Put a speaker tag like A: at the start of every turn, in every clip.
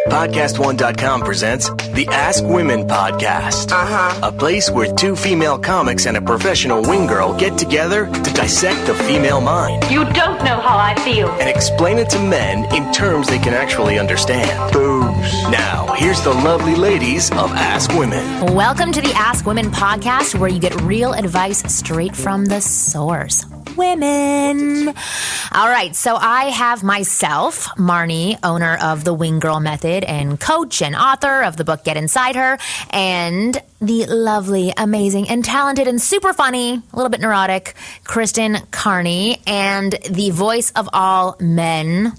A: PodcastOne.com presents the Ask Women podcast. A place where two female comics and a professional wing girl get together to dissect the female mind.
B: You don't know how I feel.
A: And explain it to men in terms they can actually understand. Boobs. Now, here's the lovely ladies of Ask Women.
C: Welcome to the Ask Women podcast, where you get real advice straight from the source. Women. All right, so I have myself, Marni, owner of the Wing Girl Method and coach and author of the book Get Inside Her, and the lovely, amazing, and talented and super funny, a little bit neurotic, Kristen Carney, and the voice of all men.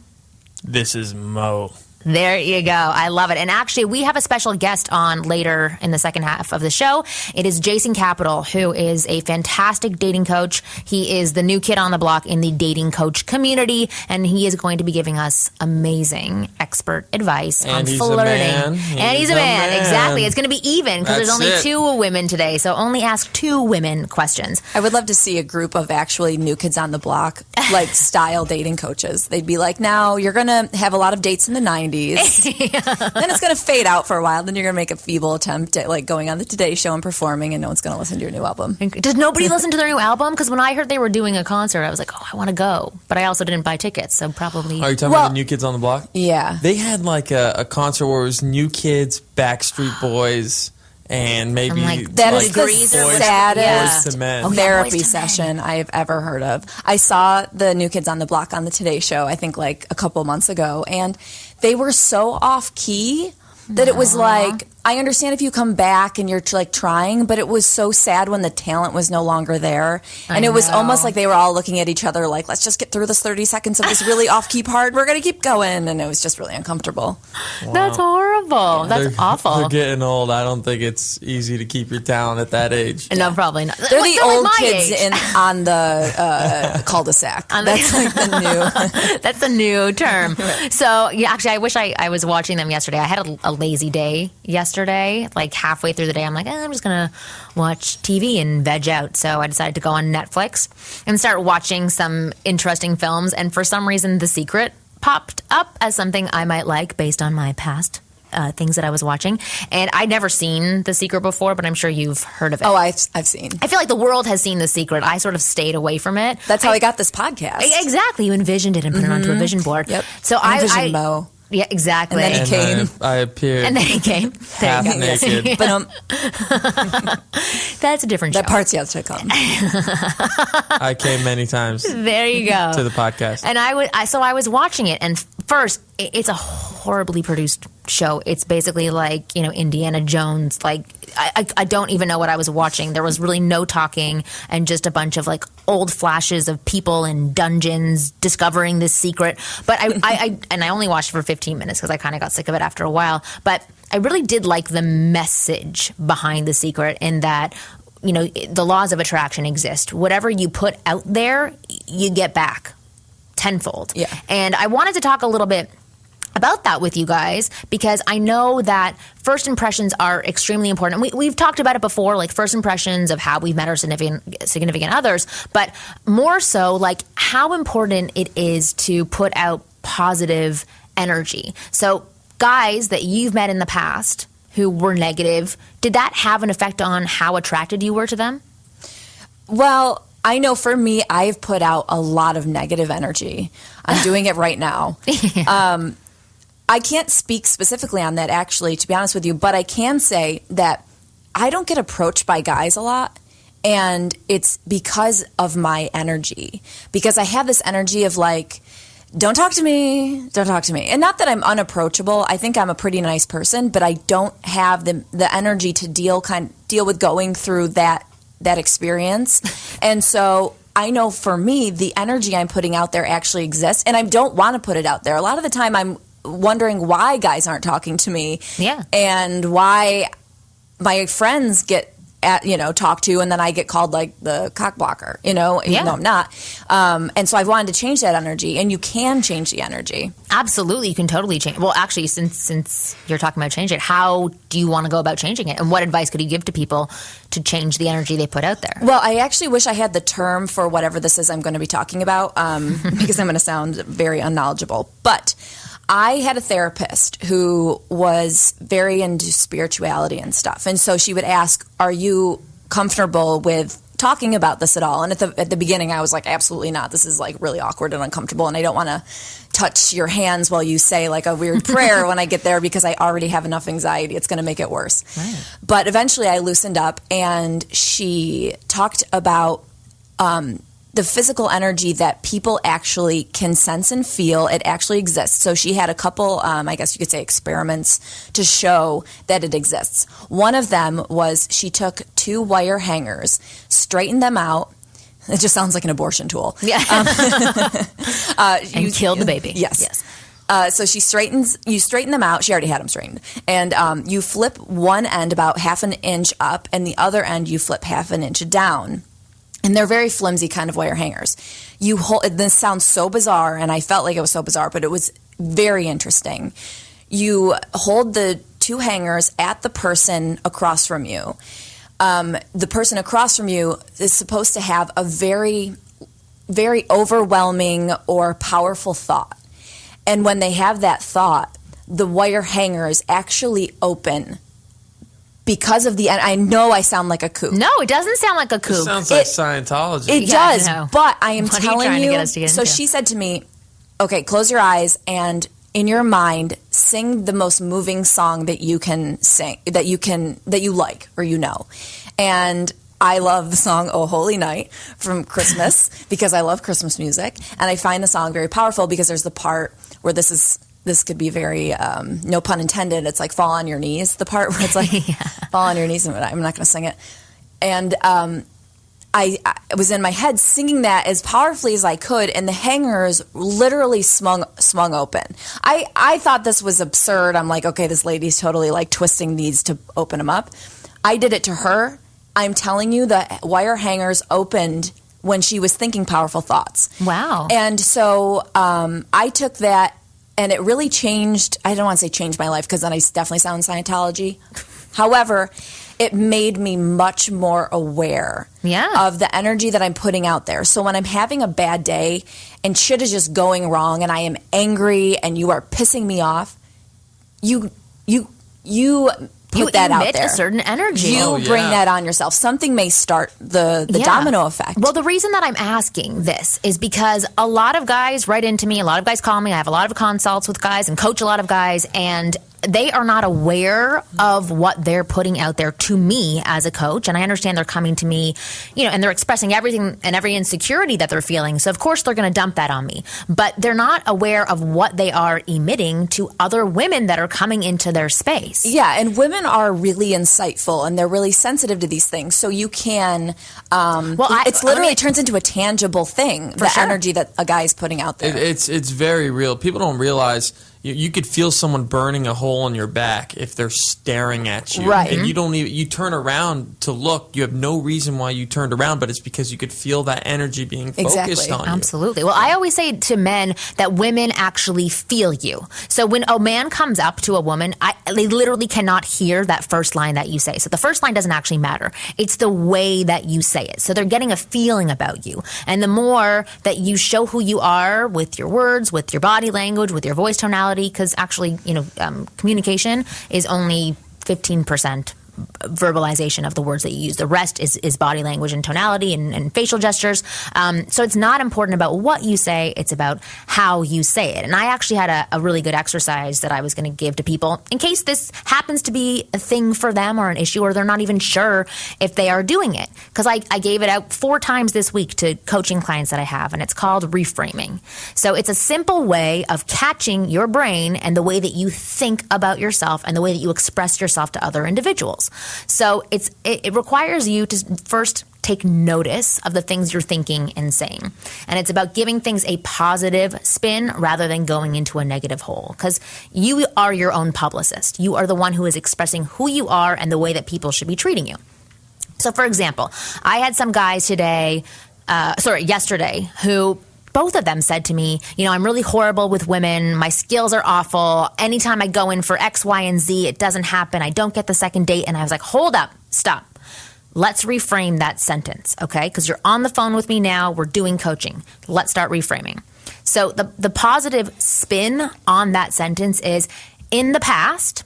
D: This is Mo.
C: There you go. I love it. And actually, we have a special guest on later in the second half of the show. It is Jason Capital, who is a fantastic dating coach. He is the new kid on the block in the dating coach community, and he is going to be giving us amazing expert advice on flirting. And he's a man. Exactly. It's going to be even because there's only two women today, so only ask two women questions.
E: I would love to see a group of actually new kids on the block, like style dating coaches. They'd be like, now you're going to have a lot of dates in the 90s. Then it's going to fade out for a while. Then you're going to make a feeble attempt at like going on the Today Show and performing, and no one's going to listen to your new album.
C: Does nobody listen to their new album? Because when I heard they were doing a concert, I was like, oh, I want to go. But I also didn't buy tickets, so probably...
D: Are you talking about the New Kids on the Block?
E: Yeah.
D: They had like a concert where it was New Kids, Backstreet Boys, and maybe...
E: that is the saddest therapy
C: Boys to
E: session I have ever heard of. I saw the New Kids on the Block on the Today Show, I think like a couple months ago, and they were so off-key that it was like... I understand if you come back and you're like trying, but it was so sad when the talent was no longer there. And it was almost like they were all looking at each other like, let's just get through this 30 seconds of this really off-key part. We're going to keep going. And it was just really uncomfortable.
D: Wow.
C: That's horrible. That's awful.
D: They're getting old. I don't think it's easy to keep your talent at that age.
C: No, probably not.
E: They're the old kids on the cul-de-sac. That's like the new...
C: That's the new term. So, yeah, actually, I wish I was watching them yesterday. I had a lazy day yesterday. Like halfway through the day, I'm like, I'm just going to watch TV and veg out. So I decided to go on Netflix and start watching some interesting films. And for some reason, The Secret popped up as something I might like based on my past things that I was watching. And I'd never seen The Secret before, but I'm sure you've heard of it.
E: Oh, I've seen.
C: I feel like the world has seen The Secret. I sort of stayed away from it.
E: That's how I got this podcast.
C: Exactly. You envisioned it and put it onto a vision board.
E: Yep.
C: So
E: I envisioned Mo.
C: Yeah, exactly.
E: And then he came.
D: I appeared.
C: And then he came.
D: Half naked.
E: But
C: that's a different show.
E: That part's yet to come.
D: I came many times.
C: There you go.
D: To the podcast.
C: And I was watching it, and first, it's a horribly produced show. It's basically like, Indiana Jones. Like, I don't even know what I was watching. There was really no talking and just a bunch of like old flashes of people in dungeons discovering this secret. But I only watched it for 15 minutes because I kind of got sick of it after a while. But I really did like the message behind The Secret in that, the laws of attraction exist. Whatever you put out there, you get back tenfold.
E: Yeah.
C: And I wanted to talk a little bit about that with you guys, because I know that first impressions are extremely important. We've talked about it before, like first impressions of how we've met our significant others, but more so like how important it is to put out positive energy. So guys that you've met in the past who were negative, did that have an effect on how attracted you were to them?
E: Well, I know for me, I've put out a lot of negative energy. I'm doing it right now. I can't speak specifically on that, actually, to be honest with you, but I can say that I don't get approached by guys a lot, and it's because of my energy. Because I have this energy of like, don't talk to me. And not that I'm unapproachable. I think I'm a pretty nice person, but I don't have the energy to deal with going through that experience. And so I know for me, the energy I'm putting out there actually exists, and I don't want to put it out there. A lot of the time I'm wondering why guys aren't talking to me.
C: Yeah.
E: And why my friends get talked to, and then I get called like the cock blocker, even though I'm not. And so I've wanted to change that energy, and you can change the energy.
C: Absolutely. You can totally change. Well, actually, since you're talking about changing it, how do you want to go about changing it? And what advice could you give to people to change the energy they put out there?
E: Well, I actually wish I had the term for whatever this is I'm going to be talking about, because I'm going to sound very unknowledgeable. But I had a therapist who was very into spirituality and stuff. And so she would ask, are you comfortable with talking about this at all? And at the beginning, I was like, absolutely not. This is like really awkward and uncomfortable. And I don't want to touch your hands while you say like a weird prayer when I get there because I already have enough anxiety. It's going to make it worse. Right. But eventually I loosened up, and she talked about the physical energy that people actually can sense and feel. It actually exists. So she had a couple, I guess you could say, experiments to show that it exists. One of them was she took 2 wire hangers, straightened them out. It just sounds like an abortion tool.
C: Yeah. And killed the baby.
E: Yes. So you straighten them out. She already had them straightened. And you flip one end about half an inch up, and the other end you flip half an inch down. And they're very flimsy kind of wire hangers. This sounds so bizarre, and I felt like it was so bizarre, but it was very interesting. You hold the 2 hangers at the person across from you. The person across from you is supposed to have a very, very overwhelming or powerful thought. And when they have that thought, the wire hangers actually open. Because of I know I sound like a kook.
C: No, it doesn't sound like a kook.
D: It sounds like Scientology.
E: It does, but I am
C: what
E: telling
C: are you. Trying
E: you.
C: to get us to get
E: so
C: into?
E: she said to me, "Okay, close your eyes and in your mind sing the most moving song that you can sing, that you like or you know." And I love the song "Oh Holy Night" from Christmas because I love Christmas music, and I find the song very powerful because there's the part where this could be very, no pun intended, it's like fall on your knees, the part where it's like fall on your knees, and I'm not going to sing it. And I was in my head singing that as powerfully as I could, and the hangers literally swung open. I thought this was absurd. I'm like, okay, this lady's totally like twisting these to open them up. I did it to her. I'm telling you, the wire hangers opened when she was thinking powerful thoughts.
C: Wow.
E: And so I took that, and it really changed. I don't want to say changed my life because then I definitely sound Scientology. However, it made me much more aware of the energy that I'm putting out there. So when I'm having a bad day and shit is just going wrong and I am angry and you are pissing me off, you put that out there.
C: You emit a certain energy.
E: You bring that on yourself. Something may start the domino effect.
C: Well, the reason that I'm asking this is because a lot of guys write into me, a lot of guys call me, I have a lot of consults with guys and coach a lot of guys, and they are not aware of what they're putting out there to me as a coach. And I understand they're coming to me, and they're expressing everything and every insecurity that they're feeling. So of course they're going to dump that on me, but they're not aware of what they are emitting to other women that are coming into their space.
E: Yeah. And women are really insightful and they're really sensitive to these things. So you can, it's literally it turns into a tangible thing, the energy that a guy is putting out there.
D: It's very real. People don't realize you could feel someone burning a hole in your back if they're staring at you.
E: Right.
D: And you turn around to look. You have no reason why you turned around, but it's because you could feel that energy being focused on you.
C: Absolutely. Well, I always say to men that women actually feel you. So when a man comes up to a woman, they literally cannot hear that first line that you say. So the first line doesn't actually matter. It's the way that you say it. So they're getting a feeling about you. And the more that you show who you are with your words, with your body language, with your voice tonality, because actually, communication is only 15% verbalization of the words that you use. The rest is body language and tonality and facial gestures. So it's not important about what you say. It's about how you say it. And I actually had a really good exercise that I was going to give to people in case this happens to be a thing for them or an issue, or they're not even sure if they are doing it. Because I gave it out 4 times this week to coaching clients that I have, and it's called reframing. So it's a simple way of catching your brain and the way that you think about yourself and the way that you express yourself to other individuals. So it requires you to first take notice of the things you're thinking and saying. And it's about giving things a positive spin rather than going into a negative hole. Because you are your own publicist. You are the one who is expressing who you are and the way that people should be treating you. So, for example, I had some guys yesterday who both of them said to me, I'm really horrible with women. My skills are awful. Anytime I go in for X, Y, and Z, it doesn't happen. I don't get the second date. And I was like, hold up, stop. Let's reframe that sentence, okay? Because you're on the phone with me now. We're doing coaching. Let's start reframing. So the positive spin on that sentence is, in the past,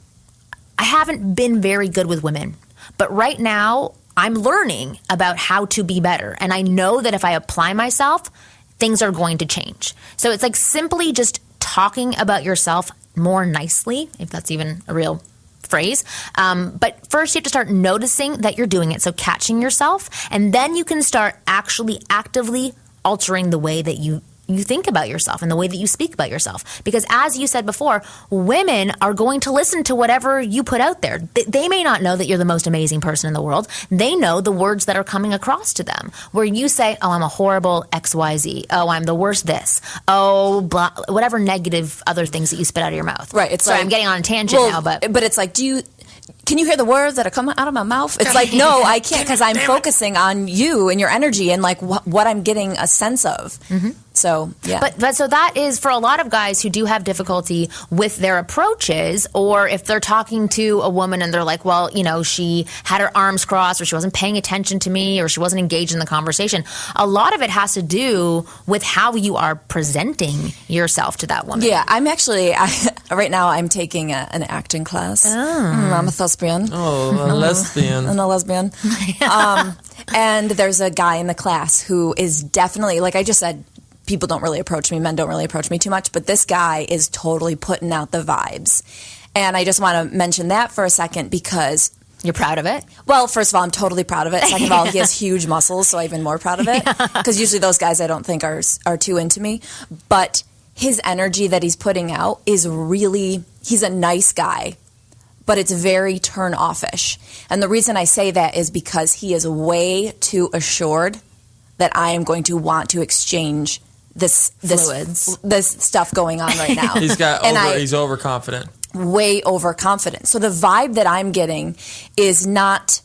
C: I haven't been very good with women, but right now I'm learning about how to be better. And I know that if I apply myself, things are going to change. So it's like simply just talking about yourself more nicely, if that's even a real phrase. But first you have to start noticing that you're doing it. So catching yourself, and then you can start actually actively altering the way that you think about yourself and the way that you speak about yourself. Because as you said before, women are going to listen to whatever you put out there. They may not know that you're the most amazing person in the world. They know the words that are coming across to them. Where you say, oh, I'm a horrible XYZ. Oh, I'm the worst this. Oh, blah, whatever negative other things that you spit out of your mouth.
E: Right. It's
C: Sorry,
E: like,
C: I'm getting on a tangent now, but
E: it's like, can you hear the words that are coming out of my mouth? It's like, no, I can't, because I'm focusing on you and your energy and like what I'm getting a sense of. Mm-hmm. So, yeah.
C: But so that is for a lot of guys who do have difficulty with their approaches, or if they're talking to a woman and they're like, well, she had her arms crossed, or she wasn't paying attention to me, or she wasn't engaged in the conversation. A lot of it has to do with how you are presenting yourself to that woman.
E: Yeah, I'm actually, right now I'm taking an acting class. I'm a thespian.
D: Oh, a lesbian.
E: I'm a lesbian. And there's a guy in the class who is definitely, like I just said, people don't really approach me, men don't really approach me too much, but this guy is totally putting out the vibes. And I just want to mention that for a second because...
C: You're proud of it?
E: Well, first of all, I'm totally proud of it. Second of all, he has huge muscles, so I'm even more proud of it. Because usually those guys I don't think are too into me. But his energy that he's putting out is really... He's a nice guy, but it's very turn-off-ish. And the reason I say that is because he is way too assured that I am going to want to exchange this stuff going on right now.
D: He's overconfident.
E: Way overconfident. So the vibe that I'm getting is not.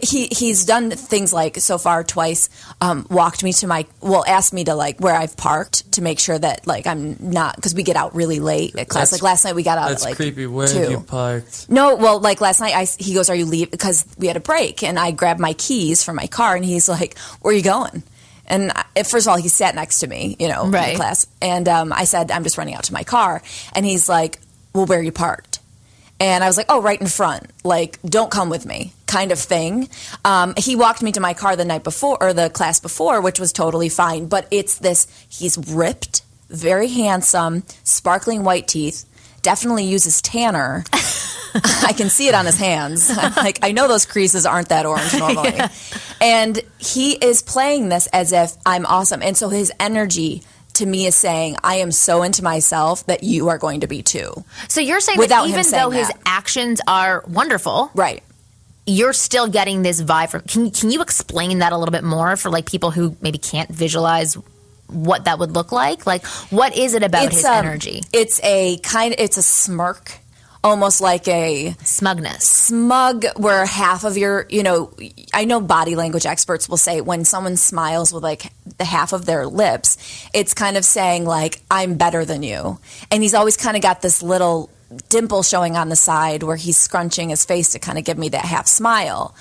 E: He's done things like so far twice. Walked me to asked me to like where I've parked to make sure that like I'm not, because we get out really late at class. Like last night we got out at like
D: creepy. Where
E: 2.
D: have you parked?
E: No, well, like last night he goes, "Are you leaving?" Because we had a break, and I grabbed my keys from my car, and he's like, "Where are you going?" And first of all, he sat next to me, in the class, and I said, "I'm just running out to my car," and he's like, "Well, where are you parked?" And I was like, "Oh, right in front. Like, don't come with me," kind of thing. He walked me to my car the night before, or the class before, which was totally fine. But it's this, he's ripped, very handsome, sparkling white teeth, definitely uses tanner. I can see it on his hands. Like, I know those creases aren't that orange normally. Yeah. And he is playing this as if I'm awesome. And so his energy to me is saying, I am so into myself that you are going to be too.
C: So you're saying that even though his actions are wonderful,
E: right,
C: you're still getting this vibe from. Can you explain that a little bit more for like people who maybe can't visualize what that would look like? Like, what is it about his energy?
E: It's a smirk. Almost like a smug, where half of your, I know body language experts will say when someone smiles with like the half of their lips, it's kind of saying like, I'm better than you. And he's always kind of got this little dimple showing on the side where he's scrunching his face to kind of give me that half smile,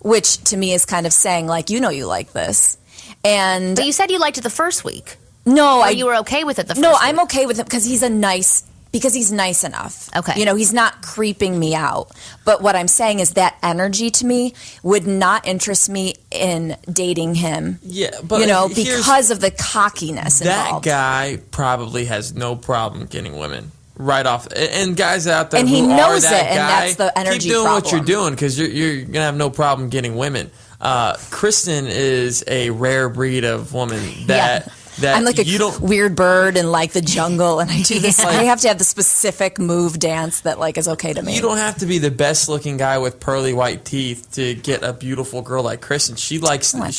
E: which to me is kind of saying like, you like this. But
C: you said you liked it the first week.
E: No,
C: you were okay with it the first week.
E: No, I'm okay with it because he's nice enough.
C: Okay.
E: He's not creeping me out. But what I'm saying is that energy to me would not interest me in dating him.
D: Yeah, but
E: because of the cockiness involved.
D: That guy probably has no problem getting women right off. And guys out there
E: and
D: who
E: he knows
D: are that
E: it, and
D: guy,
E: that's the energy
D: keep doing
E: problem.
D: what you're doing because you're going to have no problem getting women. Kristen is a rare breed of woman that...
E: Yeah. I'm like a weird bird in like the jungle, and I do this. I have to have the specific move dance that like is okay to me.
D: You don't have to be the best looking guy with pearly white teeth to get a beautiful girl like Kristen. She likes.
E: I like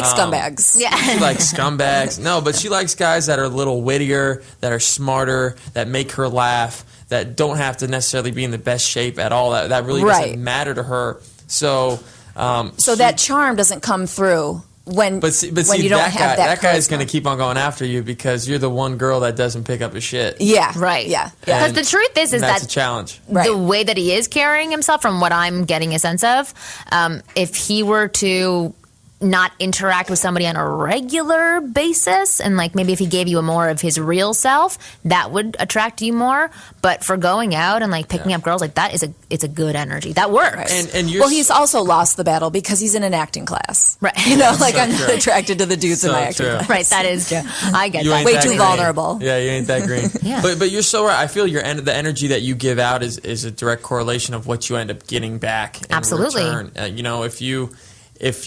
E: scumbags.
C: Yeah,
D: she likes scumbags. No, but she likes guys that are a little wittier, that are smarter, that make her laugh, that don't have to necessarily be in the best shape at all. That really doesn't matter to her. So
E: that charm doesn't come through. When you don't have that
D: guy's going to keep on going after you because you're the one girl that doesn't pick up his shit.
E: Yeah.
C: Right.
E: Yeah.
C: Because the truth is
D: that's
C: that
D: a challenge.
E: Right.
C: The way that he is carrying himself, from what I'm getting a sense of, if he were to not interact with somebody on a regular basis, and like maybe if he gave you a more of his real self, that would attract you more. But for going out and like picking up girls, like that is it's a good energy that works.
E: Right.
D: And
E: well, he's also lost the battle because he's in an acting class,
C: right?
E: You know, like I'm not attracted to the dudes in my acting class.
C: Right, that is true. I get that.
E: Way too vulnerable.
D: Yeah, you ain't that green.
C: Yeah.
D: But you're so right. I feel the energy that you give out is a direct correlation of what you end up getting back in
C: Absolutely.
D: return. You know, if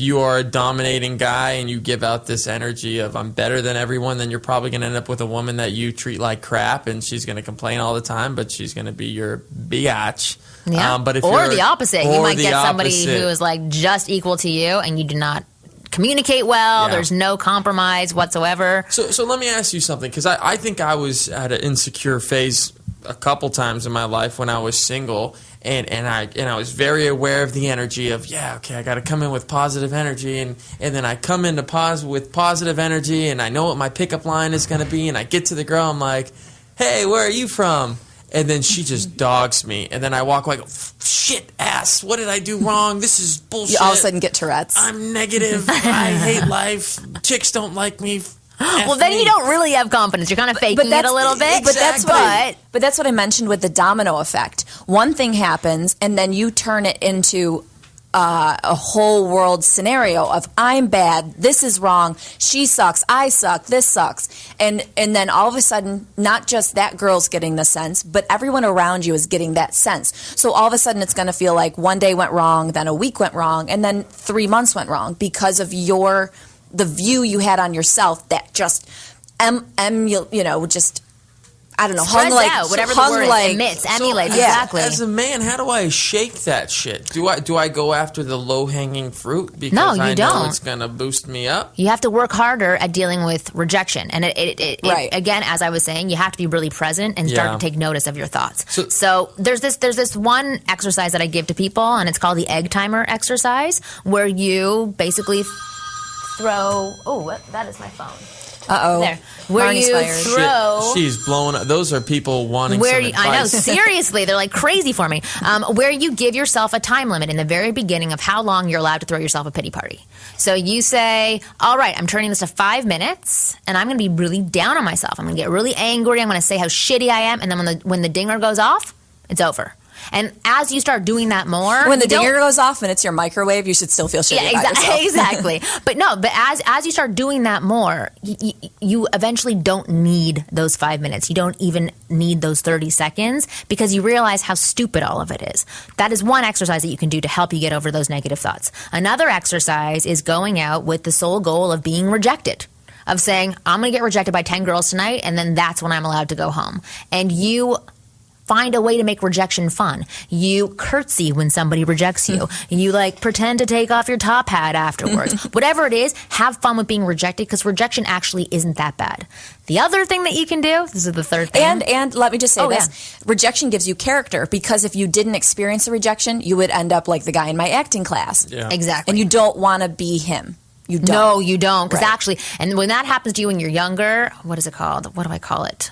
D: you are a dominating guy and you give out this energy of I'm better than everyone, then you're probably going to end up with a woman that you treat like crap, and she's going to complain all the time, but she's going to be your biatch.
C: Yeah.
D: But if
C: or the opposite. You might get somebody
D: opposite.
C: who is like just equal to you, and you do not communicate well.
D: Yeah.
C: There's no compromise whatsoever.
D: So let me ask you something, because I think I was at an insecure phase a couple times in my life when I was single. And I was very aware of the energy of, I got to come in with positive energy, and then I come into with positive energy, and I know what my pickup line is going to be, and I get to the girl, I'm like, hey, where are you from? And then she just dogs me, and then I walk like, shit ass, what did I do wrong? This is bullshit.
E: You all of a sudden get Tourette's.
D: I'm negative. I hate life. Chicks don't like me.
C: Well, then you don't really have confidence. You're kind of faking it a little bit.
D: Exactly.
E: But that's what I mentioned with the domino effect. One thing happens, and then you turn it into a whole world scenario of I'm bad, this is wrong, she sucks, I suck, this sucks. And then all of a sudden, not just that girl's getting the sense, but everyone around you is getting that sense. So all of a sudden it's going to feel like one day went wrong, then a week went wrong, and then 3 months went wrong because of the view you had on yourself that just, just, I don't know,
C: spreads out, whatever the word emits, emulates, exactly.
D: As a man, how do I shake that shit? Do I go after the low-hanging fruit because
C: No, you
D: I
C: don't.
D: know it's going to boost me up?
C: You have to work harder at dealing with rejection. And it again, as I was saying, you have to be really present and start to take notice of your thoughts. So there's this one exercise that I give to people, and it's called the egg timer exercise, where you basically throw. Oh, that is my phone.
E: Uh-oh.
C: There. Where
E: Marni's
C: you
E: fired.
C: throw.
D: She's blowing up. Those are people wanting some advice.
C: I know, seriously, they're like crazy for me. Where you give yourself a time limit in the very beginning of how long you're allowed to throw yourself a pity party. So you say, all right, I'm turning this to 5 minutes, and I'm going to be really down on myself. I'm going to get really angry. I'm going to say how shitty I am, and then when the dinger goes off, it's over. And as you start doing that more,
E: when the dinger goes off and it's your microwave, you should still feel shitty about yourself.
C: Exactly. But as you start doing that more, you eventually don't need those 5 minutes. You don't even need those 30 seconds because you realize how stupid all of it is. That is one exercise that you can do to help you get over those negative thoughts. Another exercise is going out with the sole goal of being rejected. Of saying, I'm going to get rejected by 10 girls tonight, and then that's when I'm allowed to go home. And you find a way to make rejection fun. You curtsy when somebody rejects you. You pretend to take off your top hat afterwards. Whatever it is, have fun with being rejected because rejection actually isn't that bad. The other thing that you can do, this is the third thing.
E: And let me just say this. Rejection gives you character because if you didn't experience a rejection, you would end up like the guy in my acting class.
D: Yeah.
C: Exactly.
E: And you don't want to be him. You don't.
C: No, you don't. Because actually, and when that happens to you when you're younger, what is it called? What do I call it?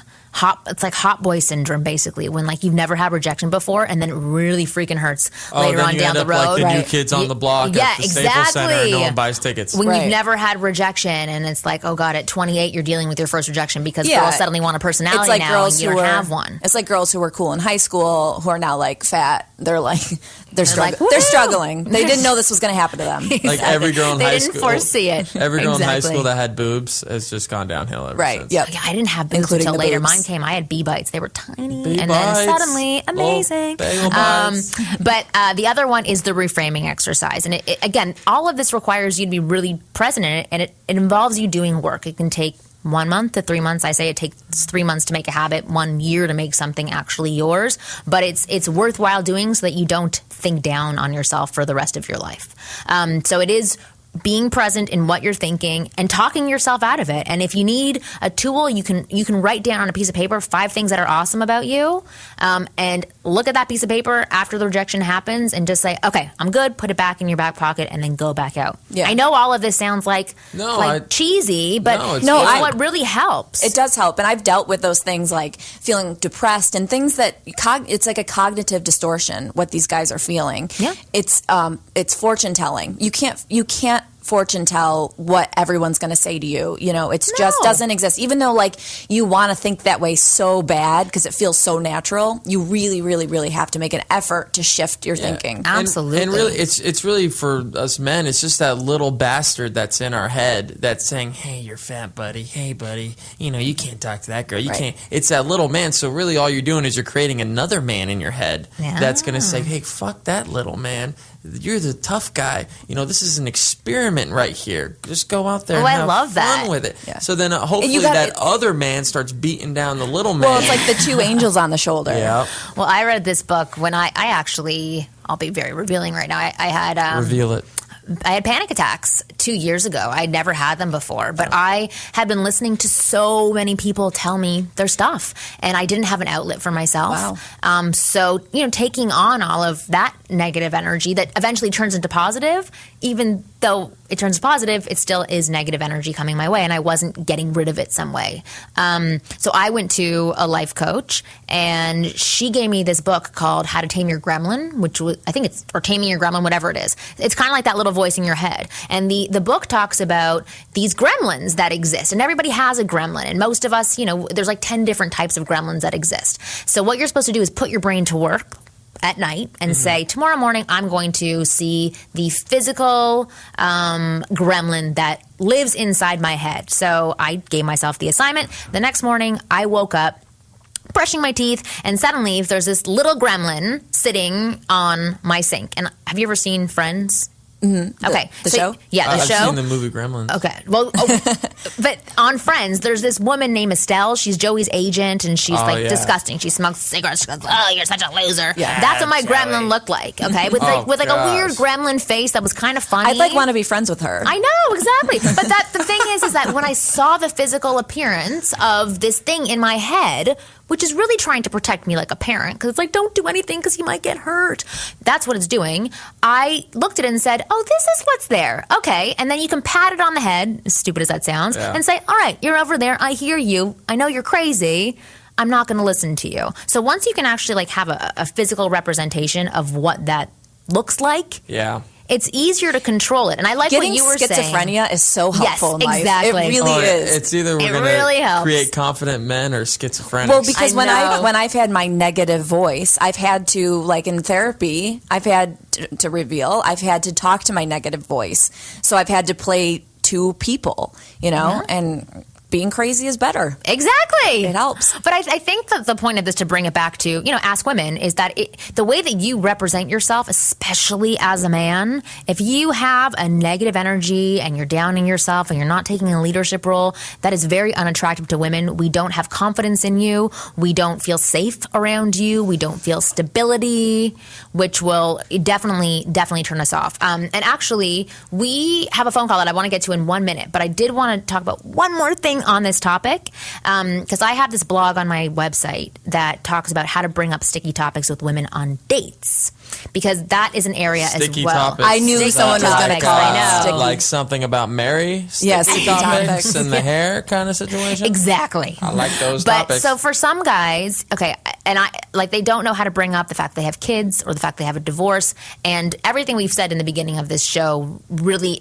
C: It's like hot boy syndrome, basically, when you've never had rejection before, and then it really freaking hurts later on down the road.
D: Like the new kids on the block at the Staples Center, and no one buys tickets.
C: When you've never had rejection, and it's like, oh god, at 28 you're dealing with your first rejection because girls suddenly want a personality now, and you don't have one.
E: It's like girls who were cool in high school who are now fat. They're they're struggling. They didn't know this was going to happen to them.
C: Exactly.
D: Like every girl in high school,
C: they didn't foresee it.
D: Every girl in high school that had boobs has just gone downhill ever since.
C: Yep. Yeah, I didn't have boobs until later. Mine came. I had bee bites. They were tiny, and then suddenly, amazing. But the other one is the reframing exercise, and it, again, all of this requires you to be really present in it, and it involves you doing work. It can take 1 month to 3 months. I say it takes 3 months to make a habit, 1 year to make something actually yours. But it's worthwhile doing so that you don't think down on yourself for the rest of your life. So it is being present in what you're thinking and talking yourself out of it. And if you need a tool, you can write down on a piece of paper 5 things that are awesome about you, and look at that piece of paper after the rejection happens and just say, okay, I'm good, put it back in your back pocket, and then go back out. Yeah. I know all of this sounds cheesy, but it's what really helps.
E: It does help. And I've dealt with those things like feeling depressed and things that it's like a cognitive distortion, what these guys are feeling.
C: Yeah.
E: It's fortune telling. You can't fortune tell what everyone's going to say to you. You know, it's just doesn't exist. Even though like you want to think that way so bad because it feels so natural, you really, really, really have to make an effort to shift your thinking.
C: Absolutely.
D: And really, it's really for us men, it's just that little bastard that's in our head that's saying, hey, you're fat, buddy. Hey, buddy. You know, you can't talk to that girl. You can't. It's that little man. So really all you're doing is you're creating another man in your head that's going to say, hey, fuck that little man. You're the tough guy. You know, this is an experiment right here. Just go out there and have fun with it. Yeah. So then hopefully that other man starts beating down the little man.
E: Well, it's like the two angels on the shoulder.
D: Yeah.
C: Well, I read this book when I actually, I'll be very revealing right now. I had
D: reveal it.
C: I had panic attacks 2 years ago. I'd never had them before, but I had been listening to so many people tell me their stuff, and I didn't have an outlet for myself.
E: Wow.
C: So, you know, taking on all of that negative energy that eventually turns into positive, even though it turns positive, it still is negative energy coming my way, and I wasn't getting rid of it some way. So I went to a life coach, and she gave me this book called How to Tame Your Gremlin, which was, I think it's, or Taming Your Gremlin, whatever it is. It's kind of like that little voice in your head. And the book talks about these gremlins that exist, and everybody has a gremlin, and most of us, you know, there's like 10 different types of gremlins that exist. So what you're supposed to do is put your brain to work at night and say, tomorrow morning I'm going to see the physical gremlin that lives inside my head. So I gave myself the assignment. The next morning I woke up brushing my teeth, and suddenly there's this little gremlin sitting on my sink. And have you ever seen Friends?
E: Mm-hmm.
C: Okay.
E: The show?
C: Yeah, the show.
D: I've seen the movie Gremlins.
C: Okay. Well, but on Friends, there's this woman named Estelle. She's Joey's agent, and she's disgusting. She smokes cigarettes. She goes, "Oh, you're such a loser."
E: Yeah.
C: That's what my gremlin looked like. Okay, with a weird gremlin face that was kind of funny.
E: I'd want to be friends with her.
C: I know, exactly. But the thing is that when I saw the physical appearance of this thing in my head, which is really trying to protect me like a parent, because it's like, don't do anything because you might get hurt. That's what it's doing. I looked at it and said, oh, this is what's there. Okay. And then you can pat it on the head, as stupid as that sounds, and say, all right, you're over there. I hear you. I know you're crazy. I'm not going to listen to you. So once you can actually like have a physical representation of what that looks like.
D: Yeah.
C: It's easier to control it. And I like
E: Getting
C: what you were saying.
E: Schizophrenia is so helpful in life.
C: Exactly.
E: It really is.
D: It's either we're going to create confident men or schizophrenics.
E: Well, because when I've had my negative voice, I've had to, like in therapy, I've had to reveal, I've had to talk to my negative voice. So I've had to play two people, you know, and being crazy is better.
C: Exactly.
E: It helps.
C: But I think that the point of this, to bring it back to, you know, Ask Women, is that the way that you represent yourself, especially as a man, if you have a negative energy and you're downing yourself and you're not taking a leadership role, that is very unattractive to women. We don't have confidence in you. We don't feel safe around you. We don't feel stability, which will definitely turn us off. And actually, we have a phone call that I want to get to in 1 minute, but I did want to talk about one more thing on this topic, because I have this blog on my website that talks about how to bring up sticky topics with women on dates, because that is an area
D: sticky
C: as well.
D: Topics.
E: I knew someone was going to call
C: I know.
D: Like something about Mary?
E: Sticky topics.
D: And the hair kind of situation?
C: Exactly.
D: I like those
C: but
D: topics.
C: So for some guys, and they don't know how to bring up the fact they have kids or the fact they have a divorce, and everything we've said in the beginning of this show, really,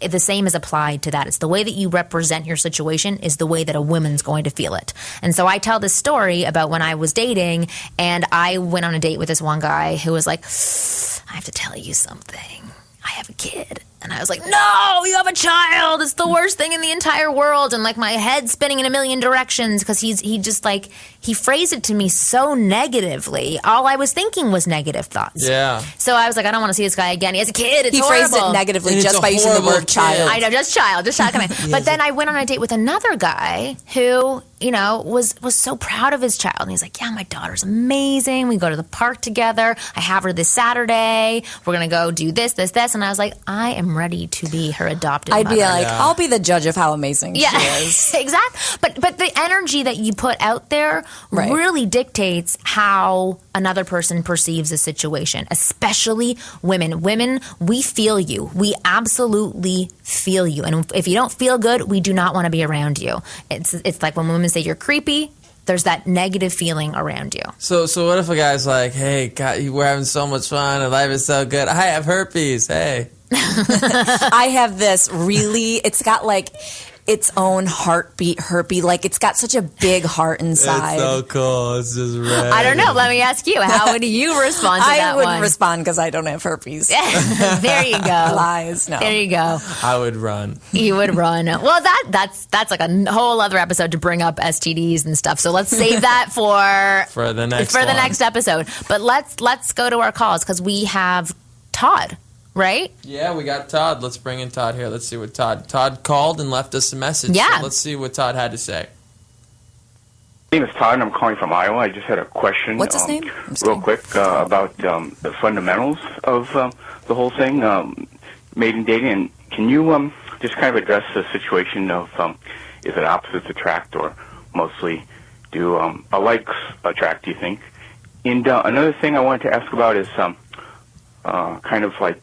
C: the same is applied to that. It's the way that you represent your situation is the way that a woman's going to feel it. And so I tell this story about when I was dating, and I went on a date with this one guy who was like, I have to tell you something. I have a kid. And I was like, no, you have a child. It's the worst thing in the entire world. And like my head spinning in a million directions, because he phrased it to me so negatively. All I was thinking was negative thoughts.
D: Yeah.
C: So I was like, I don't want to see this guy again. He has a kid. It's horrible.
E: He phrased it negatively
D: And
E: just by using the word child.
C: I know, just child. Come in. But then I went on a date with another guy who, you know, was so proud of his child. And he's like, yeah, my daughter's amazing. We go to the park together. I have her this Saturday. We're going to go do this. And I was like, I am ready to be her adopted mother.
E: I'd be like, I'll be the judge of how amazing she is.
C: Exactly. But the energy that you put out there really dictates how another person perceives a situation, especially women. Women, we feel you. We absolutely feel you. And if you don't feel good, we do not want to be around you. It's like when women say you're creepy, there's that negative feeling around you.
D: So what if a guy's like, hey, God, we're having so much fun and life is so good. I have herpes. Hey.
E: I have this it's got like its own heartbeat. Like it's got such a big heart inside.
D: It's so cool. It's just red.
C: I don't know. Let me ask you. How would you respond to that
E: I wouldn't
C: one?
E: respond because I don't have herpes.
C: There you go.
E: Lies. No.
C: There you go.
D: I would run.
C: You would run. Well, that's like a whole other episode to bring up STDs and stuff. So let's save that for
D: the next
C: the next episode. But let's go to our calls because we have Todd. Right?
D: Yeah, we got Todd. Let's bring in Todd here. Let's see what Todd called and left us a message.
C: Yeah.
D: So let's see what Todd had to say.
F: My name is Todd, and I'm calling from Iowa. I just had a question.
E: What's his name?
F: Real quick, about the fundamentals of the whole thing, mating, dating. And can you just kind of address the situation of is it opposites attract or mostly do likes attract, do you think? And another thing I wanted to ask about is kind of like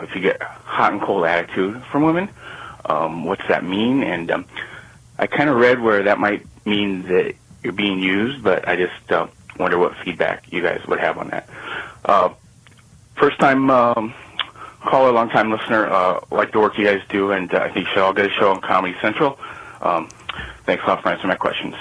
F: if you get hot and cold attitude from women, what's that mean? And I kind of read where that might mean that you're being used, but I just wonder what feedback you guys would have on that. First time caller, long time listener, like the work you guys do, and I think you should all get a show on Comedy Central. Thanks a lot for answering my questions.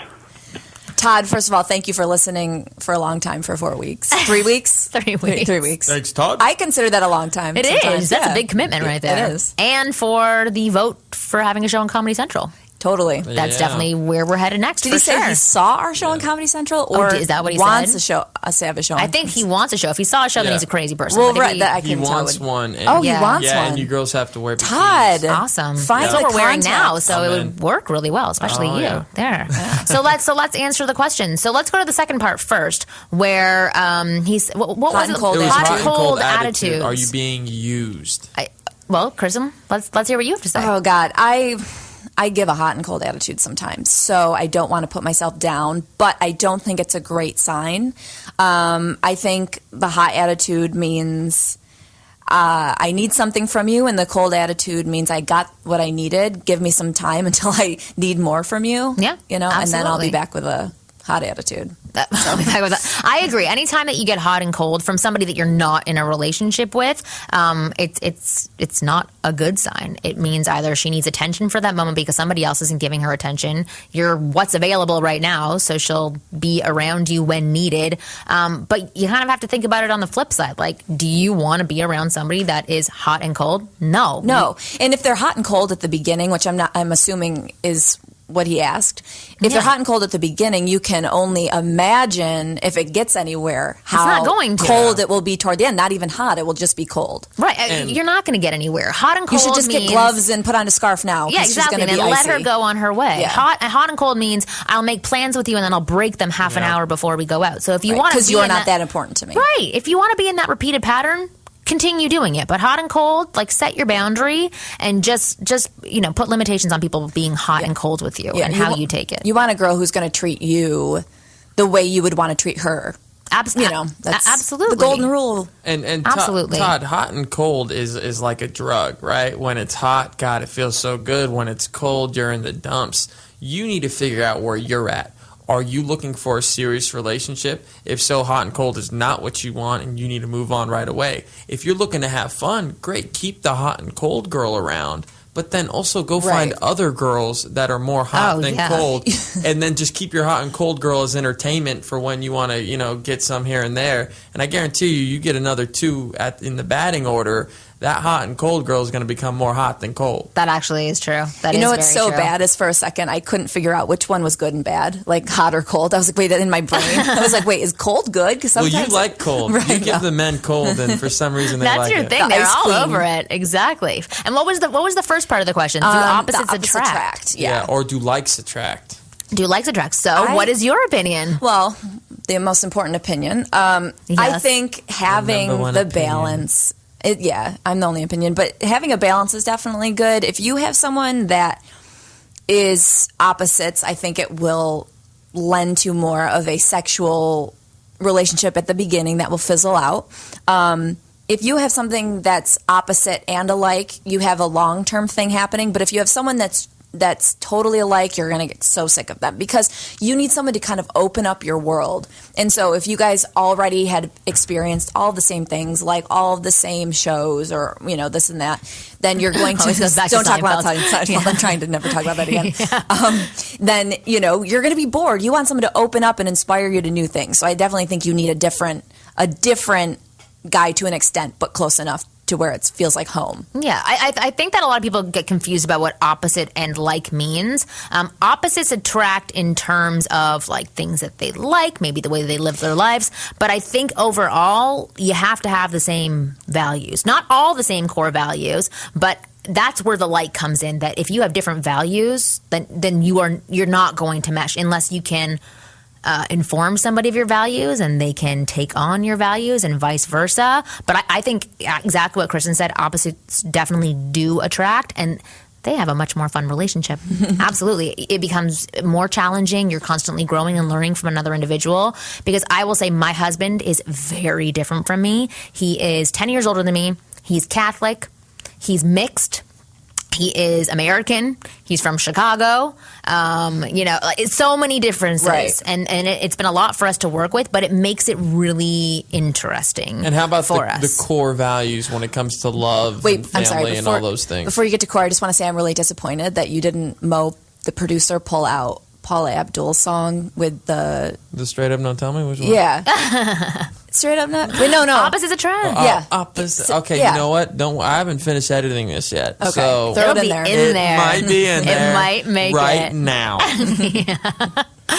E: Todd, first of all, thank you for listening for a long time, for 4 weeks. 3 weeks?
C: 3 weeks.
E: 3 weeks.
D: Thanks, Todd.
E: I consider that a long time.
C: It
E: sometimes.
C: is. That's
E: Yeah.
C: a big commitment right there.
E: It is.
C: And for the vote for having a show on Comedy Central.
E: Totally.
C: That's
D: Yeah.
C: definitely where we're headed next.
E: Did
C: for
E: he say
C: sure.
E: he saw our show on Comedy Central, or
C: is that what he
E: wants
C: said?
E: us to have a show? On
C: I think he wants a show. If he saw a show, then
D: Yeah.
C: he's a crazy person.
E: Well,
C: But if
E: right.
C: he-
E: That I
D: He
E: can tell.
D: wants one. And
E: Oh, he
C: Yeah.
E: wants
D: yeah,
E: one.
D: and you girls have to wear bikinis.
E: Todd.
C: Awesome.
E: Find
C: That's
E: the
C: what we're wearing
E: contact.
C: now, so it
D: Amen.
C: would work really well, especially
D: Oh,
C: you.
D: yeah.
C: There. So let's answer the question. So let's go to the second part first, where he's what was
E: Hot
C: it?
E: and cold
D: It was
C: Hot
D: hot
C: and cold
D: attitude.
C: attitudes.
D: Are you being used?
C: Well, Kristen, let's hear what you have to say.
E: Oh God, I give a hot and cold attitude sometimes, so I don't want to put myself down, but I don't think it's a great sign. I think the hot attitude means I need something from you, and the cold attitude means I got what I needed. Give me some time until I need more from you.
C: Yeah,
E: and then I'll
C: absolutely.
E: be back with a hot attitude.
C: I'll be back with that. I agree. Anytime that you get hot and cold from somebody that you're not in a relationship with, it's not a good sign. It means either she needs attention for that moment because somebody else isn't giving her attention. You're what's available right now, so she'll be around you when needed. But you kind of have to think about it on the flip side. Like, do you want to be around somebody that is hot and cold? No.
E: And if they're hot and cold at the beginning, which I'm assuming is what he asked. If they're hot and cold at the beginning, you can only imagine if it gets anywhere how
C: not going to.
E: cold it will be toward the end. Not even hot; it will just be cold.
C: Right. You're not going to get anywhere. Hot and cold
E: You should just
C: means,
E: get gloves and put on a scarf now. 'cause
C: Yeah,
E: she's
C: exactly.
E: gonna
C: And
E: be
C: let
E: icy.
C: her go on her way.
E: Yeah.
C: Hot and cold means I'll make plans with you and then I'll break them half an hour before we go out. So if you want to,
E: because you're not that important to me.
C: right. If you want to be in that repeated pattern, continue doing it. But hot and cold, like set your boundary and just put limitations on people being hot and cold with you and how you take it.
E: You want a girl who's going to treat you the way you would want to treat her. That's
C: absolutely
E: the golden rule.
D: And
C: Absolutely.
D: Todd, hot and cold is like a drug, right? When it's hot, God, it feels so good. When it's cold, you're in the dumps. You need to figure out where you're at. Are you looking for a serious relationship? If so, hot and cold is not what you want and you need to move on right away. If you're looking to have fun, great, keep the hot and cold girl around. But then also go find other girls that are more hot than cold. And then just keep your hot and cold girl as entertainment for when you want to, get some here and there. And I guarantee you get another two in the batting order, that hot and cold girl is going to become more hot than cold.
C: That actually is true. That
E: You know
C: is
E: what's
C: very
E: so
C: true.
E: bad is for a second I couldn't figure out which one was good and bad, like hot or cold. I was like, wait, in my brain, I was like, wait, is cold good? Because
D: Well,
E: sometimes
D: you like cold.
E: Right,
D: you give the men cold, and for some reason they
C: That's
D: like
C: your
D: it.
C: thing.
E: The
C: They're
E: ice
C: all
E: queen.
C: over it. Exactly. And what was the first part of the question? Do opposites attract?
E: Yeah.
D: Or do likes attract?
C: Do likes attract? So, what is your opinion?
E: Well, the most important opinion. I
C: Yes.
E: think having
D: number one
E: the
D: opinion.
E: balance. I'm the only opinion, but having a balance is definitely good. If you have someone that is opposites, I think it will lend to more of a sexual relationship at the beginning that will fizzle out. If you have something that's opposite and alike, you have a long-term thing happening. But if you have someone that's that's totally alike, you're going to get so sick of them because you need someone to kind of open up your world. And so if you guys already had experienced all the same things, like all of the same shows or, this and that, then you're going to don't talk about Seinfeld. Yeah. I'm trying to never talk about that again. Yeah. Then, you're going to be bored. You want someone to open up and inspire you to new things. So I definitely think you need a different guy to an extent, but close enough to where it feels like home.
C: Yeah, I think that a lot of people get confused about what opposite and like means. Opposites attract in terms of like things that they like, maybe the way they live their lives. But I think overall, you have to have the same values. Not all the same core values, but that's where the like comes in. That if you have different values, then you're not going to mesh unless you can inform somebody of your values and they can take on your values and vice versa. But I think exactly what Kristen said, opposites definitely do attract, and they have a much more fun relationship. Absolutely. It becomes more challenging. You're constantly growing and learning from another individual, because I will say my husband is very different from me. He is 10 years older than me. He's Catholic. He's mixed. He is American. He's from Chicago. It's so many differences. Right. And it's been a lot for us to work with, but it makes it really interesting.
D: And how about the core values when it comes to love and family and all those things?
E: Before you get to core, I just want to say I'm really disappointed that you didn't the producer pull out Paula Abdul's song with the
D: Straight Up Don't Tell Me? Which one?
E: Yeah. Straight Up Not? Wait, no.
C: Opposites attract.
E: Yeah.
D: Opposite. Okay, You know what? I haven't finished editing this yet.
E: Okay.
D: So
E: throw it in there.
D: It might be in there.
C: It might make
D: right now.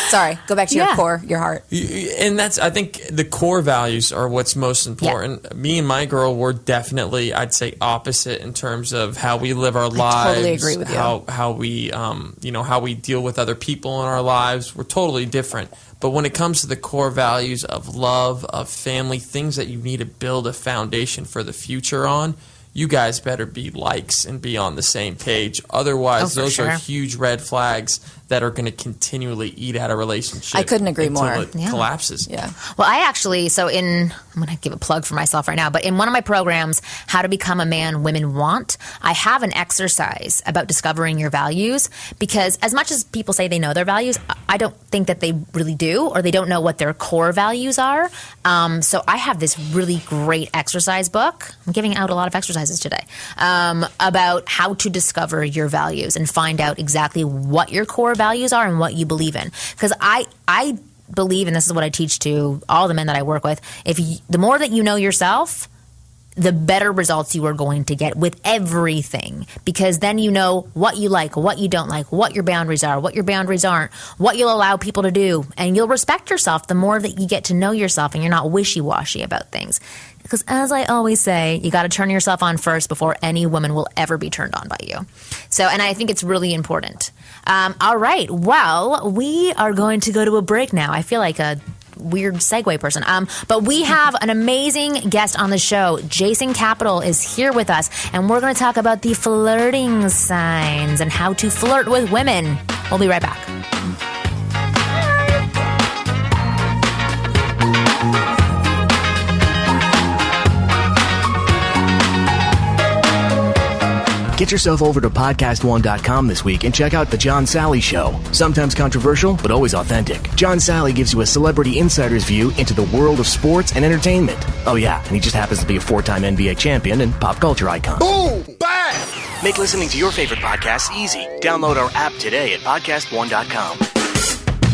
E: Sorry. Go back to your core, your heart.
D: And I think the core values are what's most important. Yeah. Me and my girl were definitely, I'd say, opposite in terms of how we live our lives.
E: I totally agree with you.
D: How we, how we deal with other people in our lives. We're totally different. But when it comes to the core values of love, of family, things that you need to build a foundation for the future on, you guys better be likes and be on the same page. Otherwise, those are huge red flags that are going to continually eat at a relationship.
E: I couldn't agree more.
D: Until it collapses.
E: Yeah.
C: Well, I'm going to give a plug for myself right now, but in one of my programs, How to Become a Man Women Want, I have an exercise about discovering your values, because as much as people say they know their values, I don't think that they really do, or they don't know what their core values are. So I have this really great exercise book. I'm giving out a lot of exercises today about how to discover your values and find out exactly what your core values are and what you believe in. Because I believe, and this is what I teach to all the men that I work with, the more that you know yourself, the better results you are going to get with everything, because then you know what you like, what you don't like, what your boundaries are, what your boundaries aren't, what you'll allow people to do, and you'll respect yourself the more that you get to know yourself and you're not wishy-washy about things. Because as I always say, you got to turn yourself on first before any woman will ever be turned on by you. So, and I think it's really important. All right. Well, we are going to go to a break now. I feel like a weird segue person. But we have an amazing guest on the show. Jason Capital is here with us, and we're going to talk about the flirting signs and how to flirt with women. We'll be right back.
A: Get yourself over to podcast1.com this week and check out The John Sally Show. Sometimes controversial, but always authentic. John Sally gives you a celebrity insider's view into the world of sports and entertainment. Oh yeah, and he just happens to be a 4-time NBA champion and pop culture icon.
G: Boom! Bang!
A: Make listening to your favorite podcasts easy. Download our app today at podcast1.com.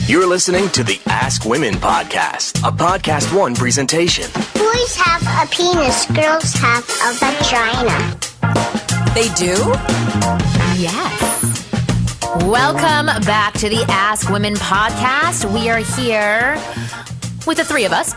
A: You're listening to the Ask Women podcast, a Podcast One presentation.
H: Boys have a penis, girls have a vagina.
E: They do?
C: Yes. Welcome back to the Ask Women podcast. We are here with the three of us.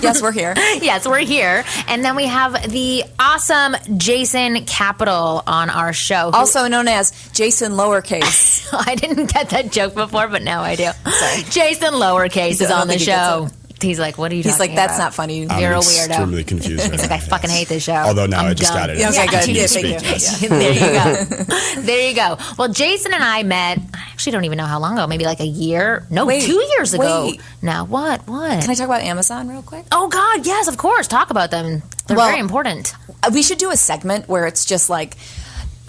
E: Yes, we're here.
C: Yes, we're here. And then we have the awesome Jason Capital on our show.
E: Also known as Jason Lowercase.
C: I didn't get that joke before, but now I do.
E: Sorry.
C: Jason Lowercase is on the show. He's like, what are you talking about?
E: He's like, that's not funny. You're a weirdo.
G: I'm extremely confused right
C: He's like, I fucking hate this show.
G: Although now I just got it.
E: Okay, good. Yeah, thank you.
G: Yes.
C: There you go. There you go. Well, Jason and I met, I actually don't even know how long ago, maybe like a year. No, 2 years ago.
E: Wait.
C: Now, what?
E: Can I talk about Amazon real quick?
C: Oh, God, yes, of course. Talk about them. They're very important.
E: We should do a segment where it's just like,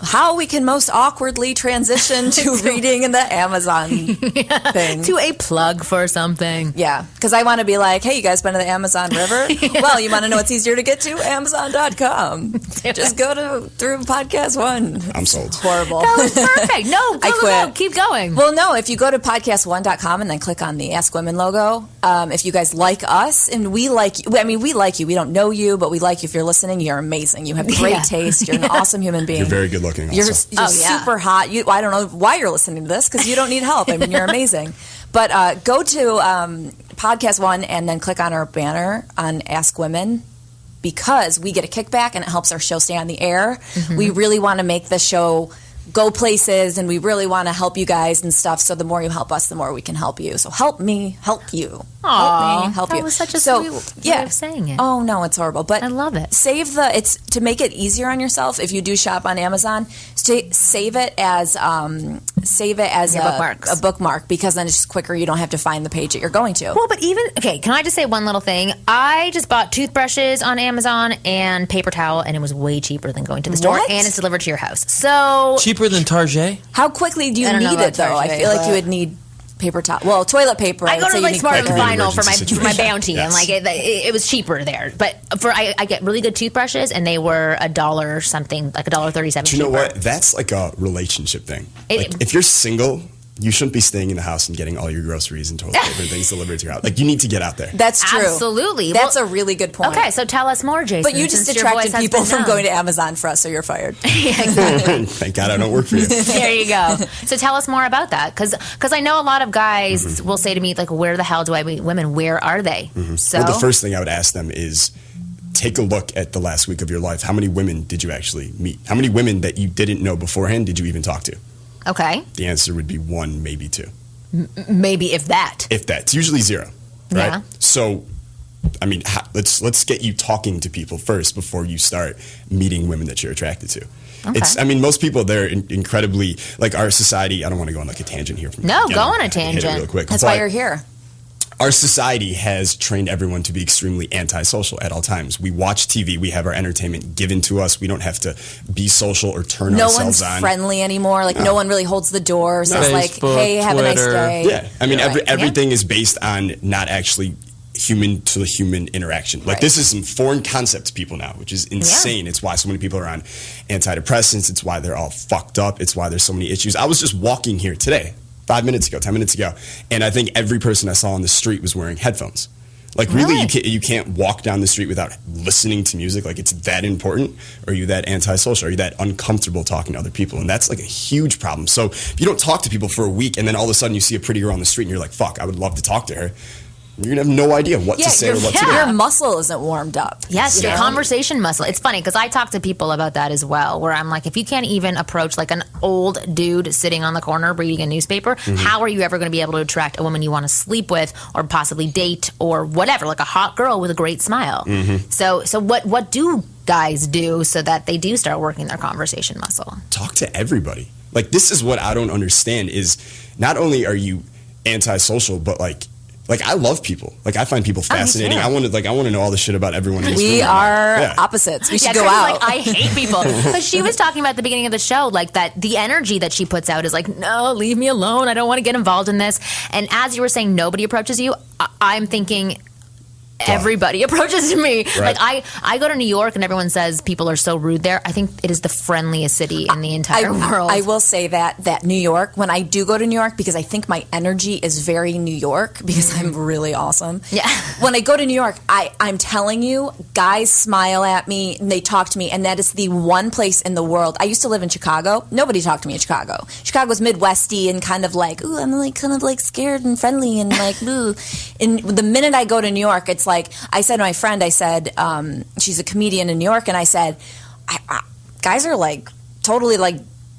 E: how we can most awkwardly transition to reading in the Amazon thing.
C: To a plug for something.
E: Yeah, because I want to be like, hey, you guys been to the Amazon River? Well, you want to know what's easier to get to? Amazon.com. Just go through podcast one.
G: I'm sold.
E: It's horrible.
C: That was perfect. No, go. Keep going.
E: Well, no, if you go to podcast1.com and then click on the Ask Women logo, if you guys like us, and we like you, I mean, we like you. We don't know you, but we like you. If you're listening, you're amazing. You have great taste. You're an awesome human being.
G: You're very good looking also.
E: You're super hot. I don't know why you're listening to this, because you don't need help. I mean, you're amazing. But go to Podcast One and then click on our banner on Ask Women, because we get a kickback and it helps our show stay on the air. Mm-hmm. We really want to make the show go places, and we really want to help you guys and stuff. So the more you help us, the more we can help you. So help me, help you.
C: Aww,
E: help me, help you.
C: That was such a sweet way of saying it.
E: Oh no, it's horrible. But
C: I love it.
E: It's to make it easier on yourself. If you do shop on Amazon, save it as a bookmark, because then it's just quicker. You don't have to find the page that you're going to.
C: Well, but can I just say one little thing? I just bought toothbrushes on Amazon and paper towel, and it was way cheaper than going to the store, and it's delivered to your house. So
D: cheaper than Target?
E: How quickly do you need it, though? I feel like you would need paper towel. Well, toilet paper.
C: I go to like Smart and Final for my Bounty, and like it was cheaper there. But I get really good toothbrushes, and they were $1 something, like $1.37.
G: Do you know what? That's like a relationship thing. If you're single, you shouldn't be staying in the house and getting all your groceries and toilet paper and things delivered to your house. Like, you need to get out there.
E: That's true.
C: Absolutely.
E: That's a really good point.
C: Okay, so tell us more, Jason.
E: But you just detracted people from going to Amazon for us, so you're fired.
C: Yeah, exactly.
G: Thank God I don't work for you.
C: There you go. So tell us more about that, because I know a lot of guys will say to me, like, where the hell do I meet women? Where are they?
G: Mm-hmm.
C: So
G: well, the first thing I would ask them is, take a look at the last week of your life. How many women did you actually meet? How many women that you didn't know beforehand did you even talk to?
C: Okay.
G: The answer would be 1, maybe 2.
C: Maybe if that.
G: If that. It's usually 0, right?
C: Yeah.
G: So, I mean, let's get you talking to people first before you start meeting women that you're attracted to. Okay. Most people, they're incredibly, like, our society, I don't want to go on like a tangent here.
C: No, go on a tangent.
G: Real quick.
E: That's why you're here.
G: Our society has trained everyone to be extremely antisocial at all times. We watch TV. We have our entertainment given to us. We don't have to be social or turn ourselves on.
E: No one's friendly anymore. Like, no one really holds the door, says,
D: Facebook,
E: like, hey, have a nice day.
G: Yeah. I mean, everything is based on not actually human to human interaction. Like, this is some foreign concept to people now, which is insane. It's why so many people are on antidepressants. It's why they're all fucked up. It's why there's so many issues. I was just walking here today, 5 minutes ago, 10 minutes ago, and I think every person I saw on the street was wearing headphones. Like, really? You can't walk down the street without listening to music? Like, it's that important? Or are you that antisocial? Are you that uncomfortable talking to other people? And that's like a huge problem. So if you don't talk to people for a week, and then all of a sudden you see a pretty girl on the street and you're like, fuck, I would love to talk to her, you're going to have no idea what to say or what to do.
E: Your muscle isn't warmed up.
C: Yes, your conversation muscle. It's funny because I talk to people about that as well, where I'm like, if you can't even approach like an old dude sitting on the corner reading a newspaper, how are you ever going to be able to attract a woman you want to sleep with or possibly date or whatever, like a hot girl with a great smile? So what do guys do so that they do start working their conversation muscle?
G: Talk to everybody. Like, this is what I don't understand is not only are you antisocial, but like I love people. Like, I find people fascinating. I want to know all the shit about everyone in this room.
E: We are opposites. We should go out.
C: Like, I hate people. But she was talking about at the beginning of the show, like, that the energy that she puts out is like, no, leave me alone. I don't want to get involved in this. And as you were saying, nobody approaches you. I'm thinking everybody approaches me.
G: Right.
C: Like, I go to New York and everyone says people are so rude there. I think it is the friendliest city in the entire world.
E: I will say that New York, when I do go to New York, because I think my energy is very New York, because I'm really awesome.
C: Yeah.
E: When I go to New York, I'm telling you, guys smile at me and they talk to me, and that is the one place in the world. I used to live in Chicago. Nobody talked to me in Chicago. Chicago's Midwesty and kind of like, ooh, I'm like kind of like scared and friendly and like, ooh. And the minute I go to New York, it's like, I said to my friend, I said, she's a comedian in New York, and I said, guys are like totally like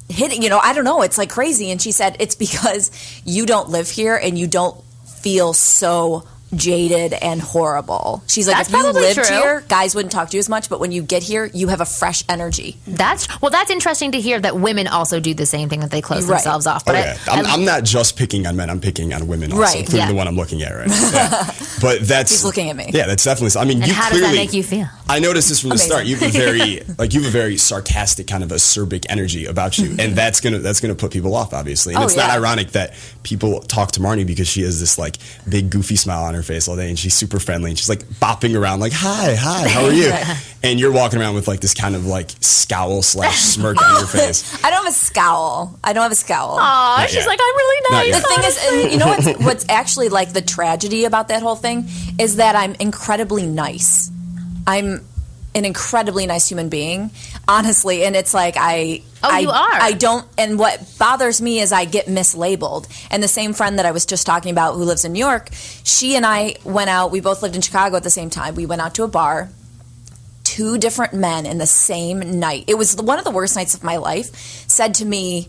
E: hitting, I don't know, it's like crazy. And she said, it's because you don't live here and you don't feel so jaded and horrible. She's like, if you lived here, guys wouldn't talk to you as much, but when you get here, you have a fresh energy.
C: That's interesting to hear that women also do the same thing, that they close themselves off. But
G: I'm not just picking on men, I'm picking on women also, including the one I'm looking at right now. Yeah. But that's...
E: He's looking at me.
G: Yeah, that's definitely... I mean,
C: and how does that make you feel?
G: I noticed this from the start. You have a very sarcastic kind of acerbic energy about you, and that's gonna put people off, obviously. And it's not ironic that people talk to Marni because she has this like big goofy smile on her face all day, and she's super friendly, and she's like bopping around like, "Hi, how are you?" And you're walking around with like this kind of like scowl / smirk on your face.
E: I don't have a scowl.
C: Aw, she's like, I'm really nice.
E: The thing is, and you know what's actually like the tragedy about that whole thing is that I'm incredibly nice. I'm an incredibly nice human being, honestly, and it's like
C: you are.
E: I don't, and what bothers me is I get mislabeled. And the same friend that I was just talking about who lives in New York, she and I went out. We both lived in Chicago at the same time. We went out to a bar. 2 different men in the same night. It was one of the worst nights of my life. Said to me,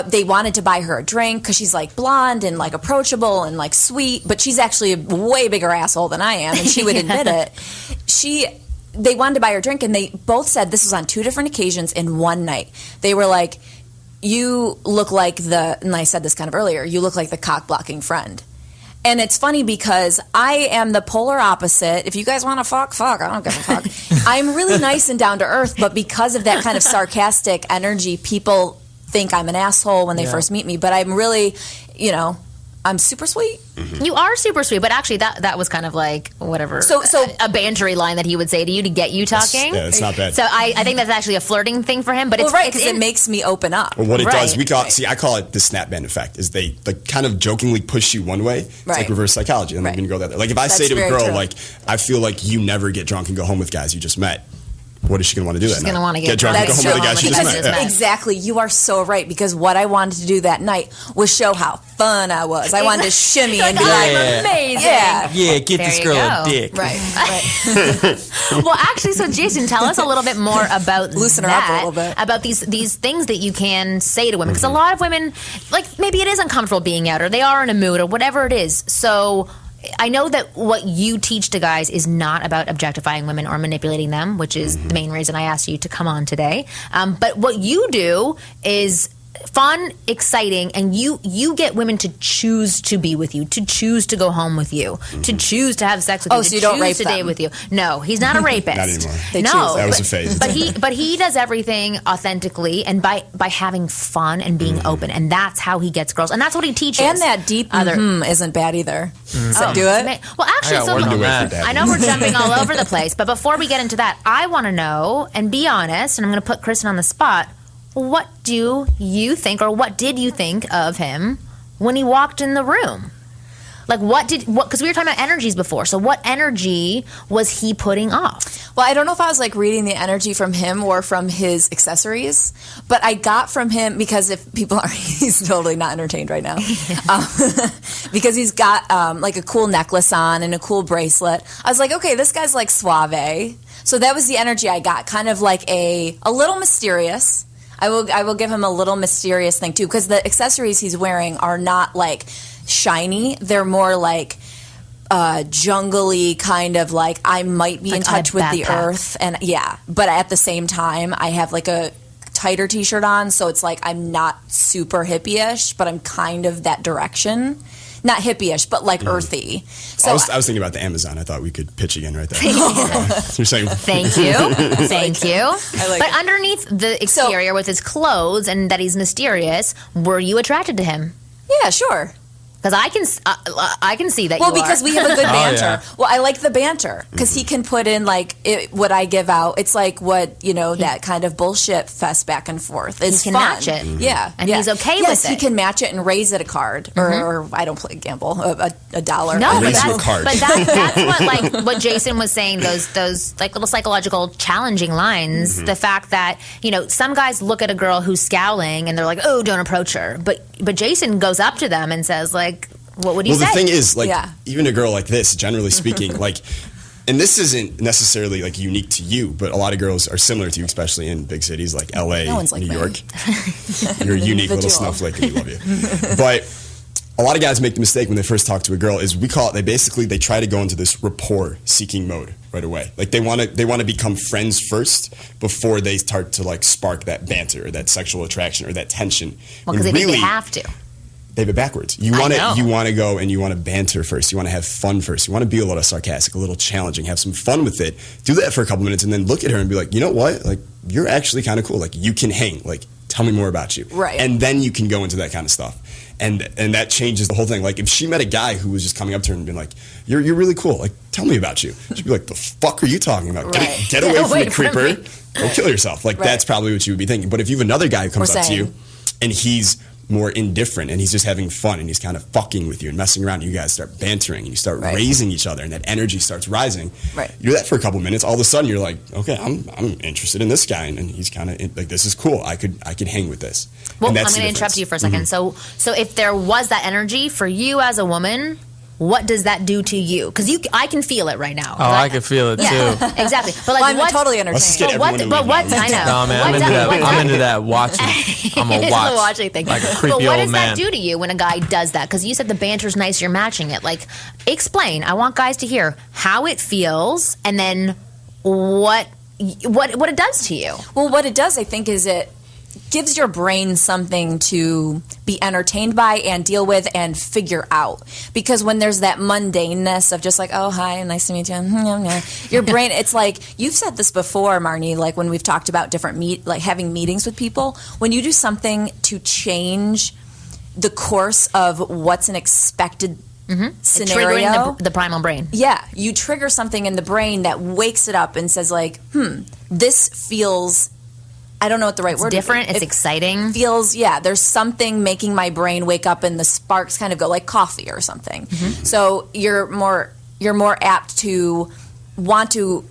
E: they wanted to buy her a drink because she's like blonde and like approachable and like sweet, but she's actually a way bigger asshole than I am, and she would admit it. They wanted to buy her a drink, and they both said this was on 2 different occasions in one night. They were like, "You look like and I said this kind of earlier, you look like the cock blocking friend." And it's funny because I am the polar opposite. If you guys want to fuck, I don't give a fuck. I'm really nice and down to earth, but because of that kind of sarcastic energy, people think I'm an asshole when they first meet me. But I'm really, I'm super sweet.
C: Mm-hmm. You are super sweet, but actually that was kind of like whatever. So a bantery line that he would say to you to get you talking.
G: It's not bad.
C: So I think that's actually a flirting thing for him. But it's
E: right, because it makes me open up.
G: Well, what it does, I call it the snap band effect. Is they like kind of jokingly push you one way. It's like reverse psychology, and they're going to go that way. Like if I say to a girl, like, I feel like you never get drunk and go home with guys you just met. What is she going to want to do that night? She's going to want to get
C: drunk
G: and go home with the guy she just met.
E: Exactly. You are so right, because what I wanted to do that night was show how fun I was. I wanted to shimmy and be like,
C: I'm amazing.
D: Yeah, get this girl a dick.
E: Right.
C: Well, actually, so Jason, tell us a little bit more about
E: Loosen her up a little bit.
C: About these things that you can say to women. Because a lot of women, like, maybe it is uncomfortable being out, or they are in a mood, or whatever it is. So I know that what you teach to guys is not about objectifying women or manipulating them, which is the main reason I asked you to come on today. But what you do is fun, exciting, and you get women to choose to be with you, to choose to go home with you, to choose to have sex with you,
E: so
C: to
E: you don't
C: choose
E: rape
C: to
E: them.
C: date with you. No, he's not a rapist.
G: Not anymore.
C: That
G: was a phase.
C: But he does everything authentically and by having fun and being open, and that's how he gets girls, and that's what he teaches.
E: And that deep isn't bad either. So do it.
C: Well, actually, I know we're jumping all over the place, but before we get into that, I want to know and be honest, and I'm going to put Kristen on the spot. What do you think, or what did you think of him when he walked in the room? Like, because we were talking about energies before, so what energy was he putting off?
E: Well, I don't know if I was like reading the energy from him or from his accessories, but I got from him, because if people are, he's totally not entertained right now, because he's got like a cool necklace on and a cool bracelet. I was like, okay, this guy's like suave. So that was the energy I got, kind of like a little mysterious. I will give him a little mysterious thing too, because the accessories he's wearing are not like shiny. They're more like jungly, kind of like I might be in touch with the earth, and but at the same time I have like a tighter t-shirt on, so it's like I'm not super hippie-ish, but I'm kind of that direction. Not hippie-ish, but like earthy. So
G: I was thinking about the Amazon. I thought we could pitch again right there. You're saying,
C: thank you. Thank you. But
E: it.
C: Underneath the exterior with his clothes and that he's mysterious, were you attracted to him?
E: Yeah, sure.
C: Because I can see that you are.
E: Well, because we have a good banter.
D: Yeah.
E: Well, I like the banter because he can put in like what I give out. It's like what, that kind of bullshit fest back and forth. It's
C: he can
E: fun.
C: match it.
E: Yeah.
C: And he's okay with it.
E: Yes, he can match it and raise it a card. Or I don't play gamble, a $1.
C: No,
G: raise you a card.
C: But that's what Jason was saying, those like little psychological challenging lines. The fact that, some guys look at a girl who's scowling and they're like, oh, don't approach her. But Jason goes up to them and says, like, what would you say?
G: Well, the thing is, like, even a girl like this, generally speaking, like, and this isn't necessarily like unique to you, but a lot of girls are similar to you, especially in big cities like LA, New York. You're a unique little snowflake, and we love you. But a lot of guys make the mistake when they first talk to a girl is we call it, they try to go into this rapport seeking mode right away. Like they want to become friends first before they start to like spark that banter or that sexual attraction or that tension.
C: Well, because they think they have to.
G: they have it backwards. You want to go and you want to banter first. You want to have fun first. You want to be a little sarcastic, a little challenging, have some fun with it. Do that for a couple minutes and then look at her and be like, you know what? Like, you're actually kind of cool. Like, you can hang. Like, tell me more about you.
E: Right.
G: And then you can go into that kind of stuff. And that changes the whole thing. Like, if she met a guy who was just coming up to her and being like, you're really cool. Like, tell me about you. She'd be like, the fuck are you talking about?
E: Right.
G: Get away from me, creeper. Go kill yourself. Like, that's probably what you would be thinking. But if you have another guy who comes up to you and he's more indifferent and he's just having fun and he's kind of fucking with you and messing around and you guys start bantering and you start raising each other and that energy starts rising. Right. You do that for a couple minutes, all of a sudden you're like, okay, I'm interested in this guy and he's kind of like, this is cool. I could hang with this.
C: Well, I'm going to interrupt you for a second. Mm-hmm. So if there was that energy for you as a woman, what does that do to you? Because I can feel it right now.
D: Oh, I can feel it too.
C: Exactly. But like,
E: I'm totally entertained.
C: But what? I know.
D: No, man, I'm into that watching. I'm a watch.
C: The watching thing.
D: Like a creepy old man.
C: But what does that do to you when a guy does that? Because you said the banter's nice, you're matching it. Like, explain. I want guys to hear how it feels, and then what it does to you.
E: Well, what it does, I think, is it gives your brain something to be entertained by and deal with and figure out. Because when there's that mundaneness of just like, oh, hi, nice to meet you, your brain, it's like, you've said this before, Marni, like when we've talked about different like having meetings with people, when you do something to change the course of what's an expected scenario.
C: Triggering the primal brain.
E: Yeah, you trigger something in the brain that wakes it up and says like, this feels... I don't know what the right word is.
C: It's different. It's exciting.
E: Feels, there's something making my brain wake up and the sparks kind of go like coffee or something. Mm-hmm. So you're more apt to want to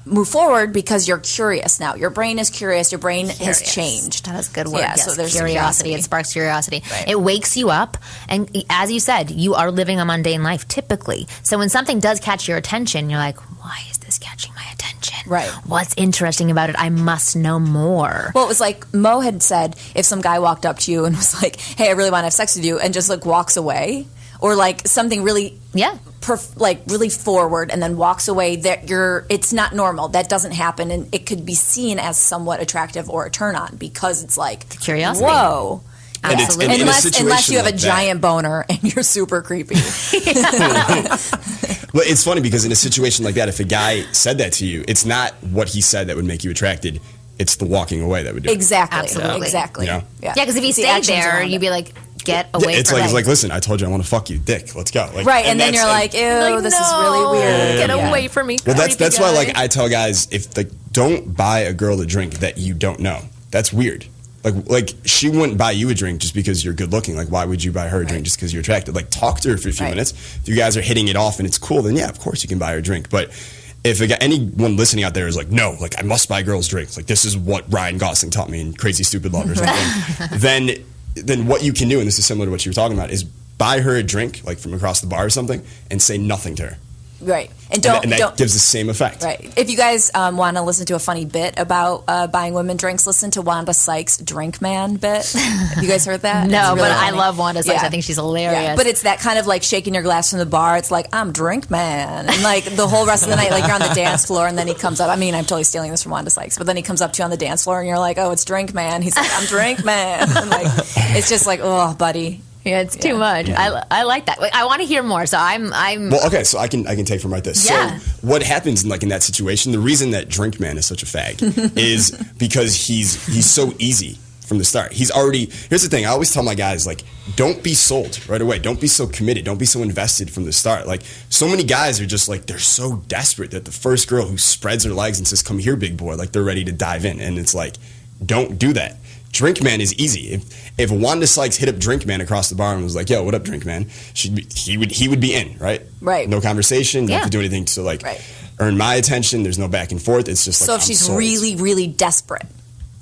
E: move forward because you're curious now. Your brain is curious. Your brain has changed.
C: That is a good word.
E: Yeah,
C: yes.
E: so there's
C: curiosity. It sparks curiosity.
E: Right.
C: It wakes you up. And as you said, you are living a mundane life typically. So when something does catch your attention, you're like, why is this catching my attention?
E: Right.
C: What's interesting about it? I must know more.
E: Well, it was like Mo had said, if some guy walked up to you and was like, hey, I really want to have sex with you, and just like walks away, or like something really really forward and then walks away, it's not normal. That doesn't happen, and it could be seen as somewhat attractive or a turn on because it's like
C: the curiosity.
E: Whoa.
G: Absolutely.
E: Unless you have a giant boner and you're super creepy.
G: Well, it's funny because in a situation like that, if a guy said that to you, it's not what he said that would make you attracted. It's the walking away that would do it.
E: Exactly.
C: Absolutely.
E: Exactly.
G: You know?
E: Yeah,
C: because if you stayed there, you'd be like, get away from me.
G: It's like, listen, I told you I want to fuck you, dick. Let's go. Like,
E: right, and then you're like, ew, this is really weird.
C: Get away from me.
G: Well, that's why, like, I tell guys, if like, don't buy a girl a drink that you don't know. That's weird. Like she wouldn't buy you a drink just because you're good looking. Like, why would you buy her a drink just because you're attractive? Like, talk to her for a few minutes. If you guys are hitting it off and it's cool, then yeah, of course you can buy her a drink. But if anyone listening out there is like, no, like I must buy girls drinks. Like, this is what Ryan Gosling taught me in Crazy Stupid Love or something. then what you can do, and this is similar to what you were talking about, is buy her a drink, like from across the bar or something, and say nothing to her.
E: Right. And
G: that gives the same effect.
E: Right. If you guys want to listen to a funny bit about buying women drinks, listen to Wanda Sykes' Drink Man bit. Have you guys heard that?
C: No, really but funny. I love Wanda Sykes. I think she's hilarious.
E: Yeah. But it's that kind of like shaking your glass from the bar. It's like, I'm Drink Man. And like the whole rest of the night, like you're on the dance floor and then he comes up. I mean, I'm totally stealing this from Wanda Sykes. But then he comes up to you on the dance floor and you're like, oh, it's Drink Man. He's like, I'm Drink Man. And like, it's just like, oh, buddy.
C: Yeah, it's too much. I like that. I want to hear more. So I'm.
G: Well, okay. So I can take from right this.
C: Yeah.
G: So what happens in that situation? The reason that Drink Man is such a fag is because he's so easy from the start. He's already. Here's the thing. I always tell my guys, like, don't be sold right away. Don't be so committed. Don't be so invested from the start. Like, so many guys are just like, they're so desperate that the first girl who spreads her legs and says, "Come here, big boy," like they're ready to dive in, and it's like, don't do that. Drink Man is easy. If Wanda Sykes hit up Drink Man across the bar and was like, "Yo, what up, Drink Man?" He would be in, right?
E: Right.
G: No conversation. Don't have to do anything to earn my attention. There's no back and forth. It's just like,
E: so if she's really, really desperate,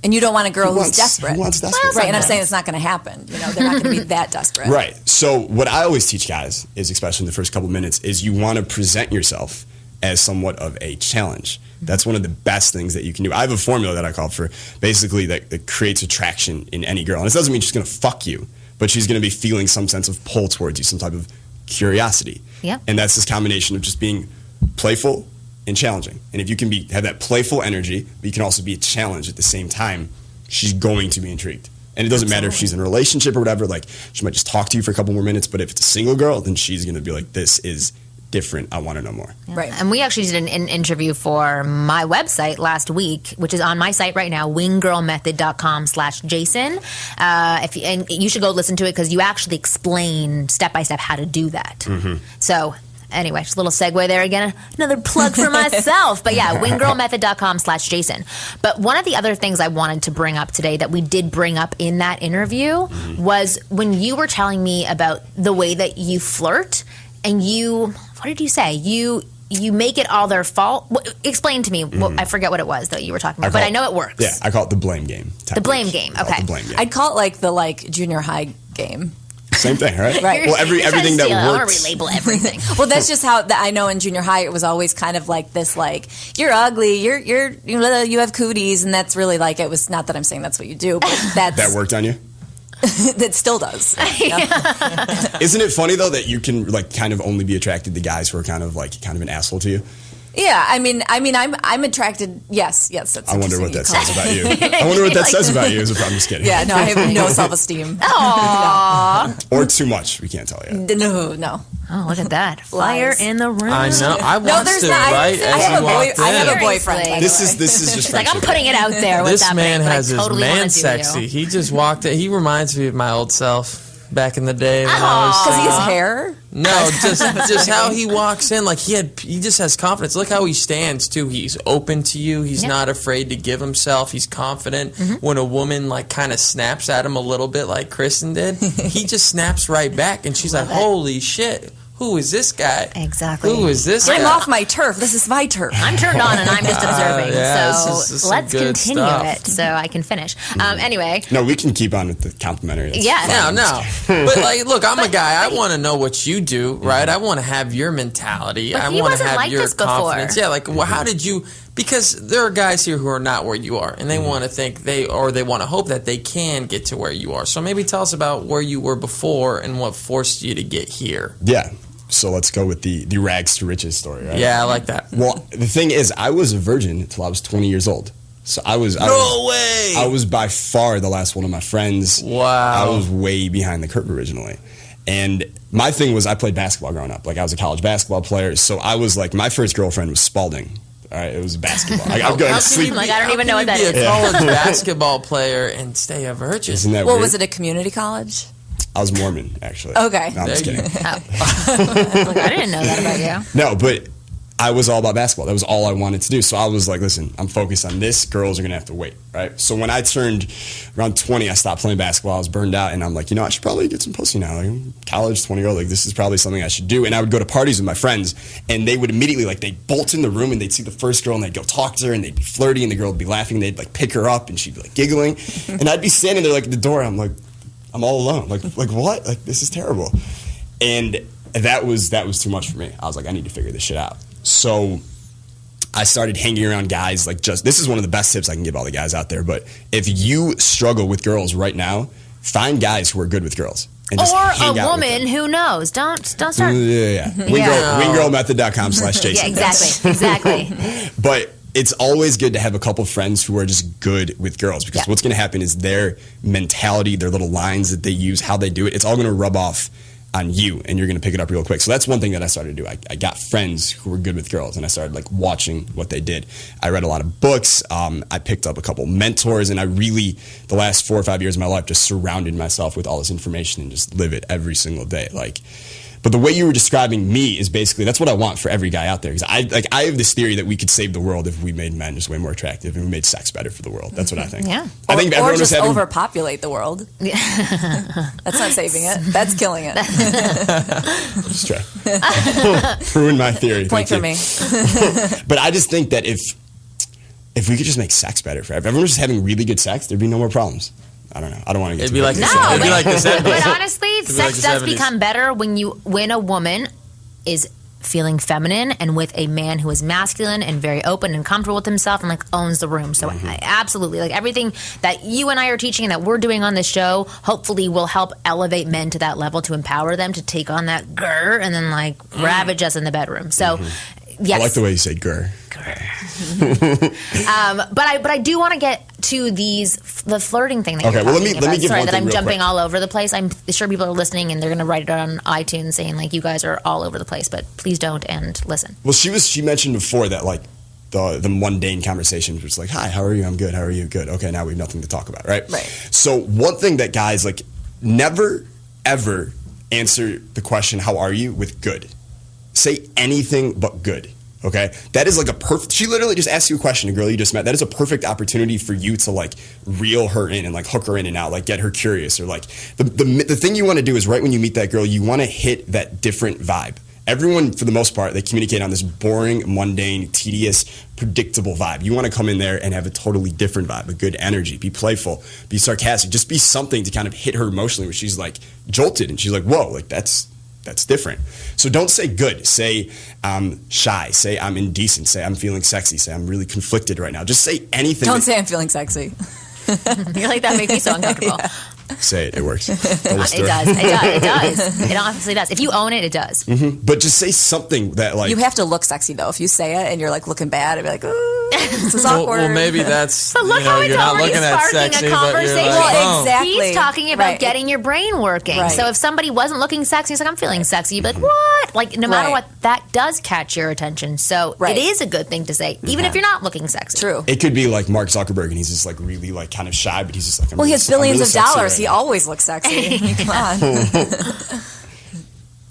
E: and you don't want a girl who's desperate,
G: who wants desperate?
E: Right. And I'm saying it's not going to happen. You know, they're not going to be that desperate.
G: Right. So what I always teach guys is, especially in the first couple minutes, is you want to present yourself as somewhat of a challenge. That's one of the best things that you can do. I have a formula that I call for basically that creates attraction in any girl. And it doesn't mean she's going to fuck you, but she's going to be feeling some sense of pull towards you, some type of curiosity.
C: Yeah.
G: And that's this combination of just being playful and challenging. And if you can have that playful energy, but you can also be a challenge at the same time, she's going to be intrigued. And it doesn't matter if she's in a relationship or whatever. Like, she might just talk to you for a couple more minutes. But if it's a single girl, then she's going to be like, this is different. I want to know more.
C: Yeah. Right. And we actually did an interview for my website last week, which is on my site right now, winggirlmethod.com/Jason. And you should go listen to it because you actually explain step by step how to do that. Mm-hmm. So anyway, just a little segue there again. Another plug for myself. But yeah, winggirlmethod.com/Jason. But one of the other things I wanted to bring up today that we did bring up in that interview was when you were telling me about the way that you flirt and you... What did you say? You make it all their fault? Explain to me. I forget what it was that you were talking about, but I know it works.
G: Yeah, I call it the blame game.
C: The blame game. Okay.
G: The blame game.
E: I'd call it like junior high game.
G: Same thing, right?
E: Right.
G: Well, everything that works.
C: I want to relabel everything.
E: Well, that's just how I know in junior high it was always kind of like this, like, you're ugly, you have cooties, and that's really like, it was not that I'm saying that's what you do, but that's...
G: That worked on you?
E: That still does. Yeah.
G: Isn't it funny though that you can like kind of only be attracted to guys who are kind of an asshole to you?
E: Yeah, I mean, I'm attracted. Yes, that's.
G: I wonder what that says about you. I wonder what that says about you. I'm just kidding.
E: Yeah, no, I have no self-esteem.
C: Aww.
G: Or too much. We can't tell yet.
E: No.
C: Oh, look at that fire in the room.
D: I know. I watched
E: there's
D: it
E: not.
D: right as you walked in.
E: I have a boyfriend. By
G: This
E: the way.
G: is just
C: like
G: friendship.
C: I'm putting it out there. What's
D: This
C: happening,
D: man
C: but I
D: has his
C: totally
D: man
C: wanna do
D: sexy.
C: you.
D: He just walked in. He reminds me of my old self back in the day when I was
E: Because he
D: single.
E: has hair.
D: No, just how he walks in, like he just has confidence. Look how he stands too. He's open to you. He's not afraid to give himself. He's confident. When a woman like kind of snaps at him a little bit, like Kristen did, he just snaps right back, and she's like, "Holy shit! Who is this guy?
C: Exactly.
D: Who is this guy?"
E: I'm off my turf. This is my turf.
C: I'm turned on and I'm just observing.
D: this is
C: so
D: some
C: let's
D: good
C: continue
D: stuff.
C: it so I can finish. Anyway.
G: No, we can keep on with the complimentary. That's
C: Yeah.
G: fine.
D: No. But like, look, I'm a guy. I want to know what you do, right? I want to have your mentality.
C: But
D: I
C: he
D: want to
C: wasn't
D: have
C: like
D: your
C: this before.
D: confidence. Yeah, like, well, how did you? Because there are guys here who are not where you are, and they want to think they want to hope that they can get to where you are. So maybe tell us about where you were before and what forced you to get here.
G: Yeah. So let's go with the rags to riches story, right?
D: Yeah, I like that.
G: Well, the thing is, I was a virgin until I was 20 years old. So I was
D: way.
G: I was by far the last one of my friends.
D: Wow.
G: I was way behind the curve originally. And my thing was I played basketball growing up. Like I was a college basketball player. So I was like, my first girlfriend was Spalding. All right, it was basketball. Like, I'm going to sleep.
C: Like, I don't even know what that is.
D: A college basketball player and stay a virgin.
G: Isn't that
E: Well,
G: weird?
E: was it a community college?
G: I was Mormon, actually.
E: Okay.
G: No, I'm just kidding.
C: I didn't know that about you.
G: No, but I was all about basketball. That was all I wanted to do. So I was like, listen, I'm focused on this. Girls are going to have to wait, right? So when I turned around 20, I stopped playing basketball. I was burned out, and I'm like, I should probably get some pussy now. Like, I'm college, 20-year-old, like, this is probably something I should do. And I would go to parties with my friends, and they would immediately, like, they'd bolt in the room, and they'd see the first girl, and they'd go talk to her, and they'd be flirty, and the girl would be laughing, and they'd, like, pick her up, and she'd be, like, giggling. And I'd be standing there, like, at the door, I'm like, I'm all alone. Like what? Like, this is terrible. And that was too much for me. I was like, I need to figure this shit out. So I started hanging around guys like this is one of the best tips I can give all the guys out there. But if you struggle with girls right now, find guys who are good with girls. And just
C: Or
G: hang
C: a
G: out with
C: woman
G: them.
C: who knows. Don't start.
G: Yeah. Winggirlmethod.com/Jason.
C: Yeah, exactly.
G: But it's always good to have a couple friends who are just good with girls because what's going to happen is their mentality, their little lines that they use, how they do it, it's all going to rub off on you and you're going to pick it up real quick. So that's one thing that I started to do. I got friends who were good with girls and I started like watching what they did. I read a lot of books. I picked up a couple mentors and I really, the last 4 or 5 years of my life, just surrounded myself with all this information and just live it every single day. But the way you were describing me is basically, that's what I want for every guy out there. Because I have this theory that we could save the world if we made men just way more attractive and we made sex better for the world. That's what I think.
C: Yeah.
G: I think
E: Or
G: everyone
E: just
G: was having...
E: overpopulate the world. That's not saving it. That's killing it.
G: Just try. Ruin my theory.
E: Point for me.
G: But I just think that if we could just make sex better for everyone was just having really good sex, there'd be no more problems. I don't know. I don't want to get
D: It'd be like
C: No,
D: it'd be like the 70s.
C: but honestly,
D: It'd be
C: sex
D: like the
C: does
D: 70s.
C: become better when a woman is feeling feminine and with a man who is masculine and very open and comfortable with himself and like owns the room. So I absolutely, like everything that you and I are teaching and that we're doing on this show, hopefully will help elevate men to that level, to empower them to take on that grr and then like ravage us in the bedroom. So yes.
G: I like the way you say grr.
C: But I do want to get to the flirting thing that
G: Okay,
C: you're
G: well,
C: talking
G: let me give
C: Sorry
G: one
C: that
G: thing
C: I'm
G: real
C: jumping
G: quick.
C: all over the place. I'm sure people are listening and they're going to write it on iTunes saying like, you guys are all over the place, but please don't and listen.
G: Well, she mentioned before that like the mundane conversation was like, hi, how are you? I'm good. How are you? Good. Okay, now we have nothing to talk about, right?
E: Right.
G: So one thing that guys like never ever answer the question, how are you, with good. Say anything but good. Okay, that is like a perfect. She literally just asked you a question, a girl you just met. That is a perfect opportunity for you to like reel her in and like hook her in and out, like get her curious, or like the thing you want to do is right when you meet that girl, you want to hit that different vibe. Everyone, for the most part, they communicate on this boring, mundane, tedious, predictable vibe. You want to come in there and have a totally different vibe, a good energy, be playful, be sarcastic, just be something to kind of hit her emotionally where she's like jolted and she's like, whoa, like that's different. So don't say good. Say I'm shy. Say I'm indecent. Say I'm feeling sexy. Say I'm really conflicted right now. Just say anything.
E: Don't say I'm feeling sexy.
C: You're like, that makes me so uncomfortable.
E: Yeah.
G: Say it. It works.
C: It does. It does. It honestly does. If you own it, it does.
G: Mm-hmm. But just say something that like...
E: You have to look sexy, though. If you say it and you're like looking bad, I'd be like, ooh, this is awkward.
D: Well, maybe that's,
C: But look how it's
D: you're not
C: already
D: looking at
C: sparking
D: sexy,
C: a
D: but you're
C: conversation.
D: like,
E: Well,
D: oh.
E: exactly.
C: He's talking about
E: Right.
C: getting your brain working.
E: Right.
C: So if somebody wasn't looking sexy, he's like, I'm feeling sexy. You'd be like, what? Like, no matter
E: Right.
C: what, that does catch your attention. So
E: Right.
C: it is a good thing to say, even if you're not looking sexy.
E: True.
G: It could be like Mark Zuckerberg and he's just like really like kind of shy, but he's just like...
E: Well, he has billions of dollars.
G: Right
E: He
G: now.
E: always looks sexy. Come on.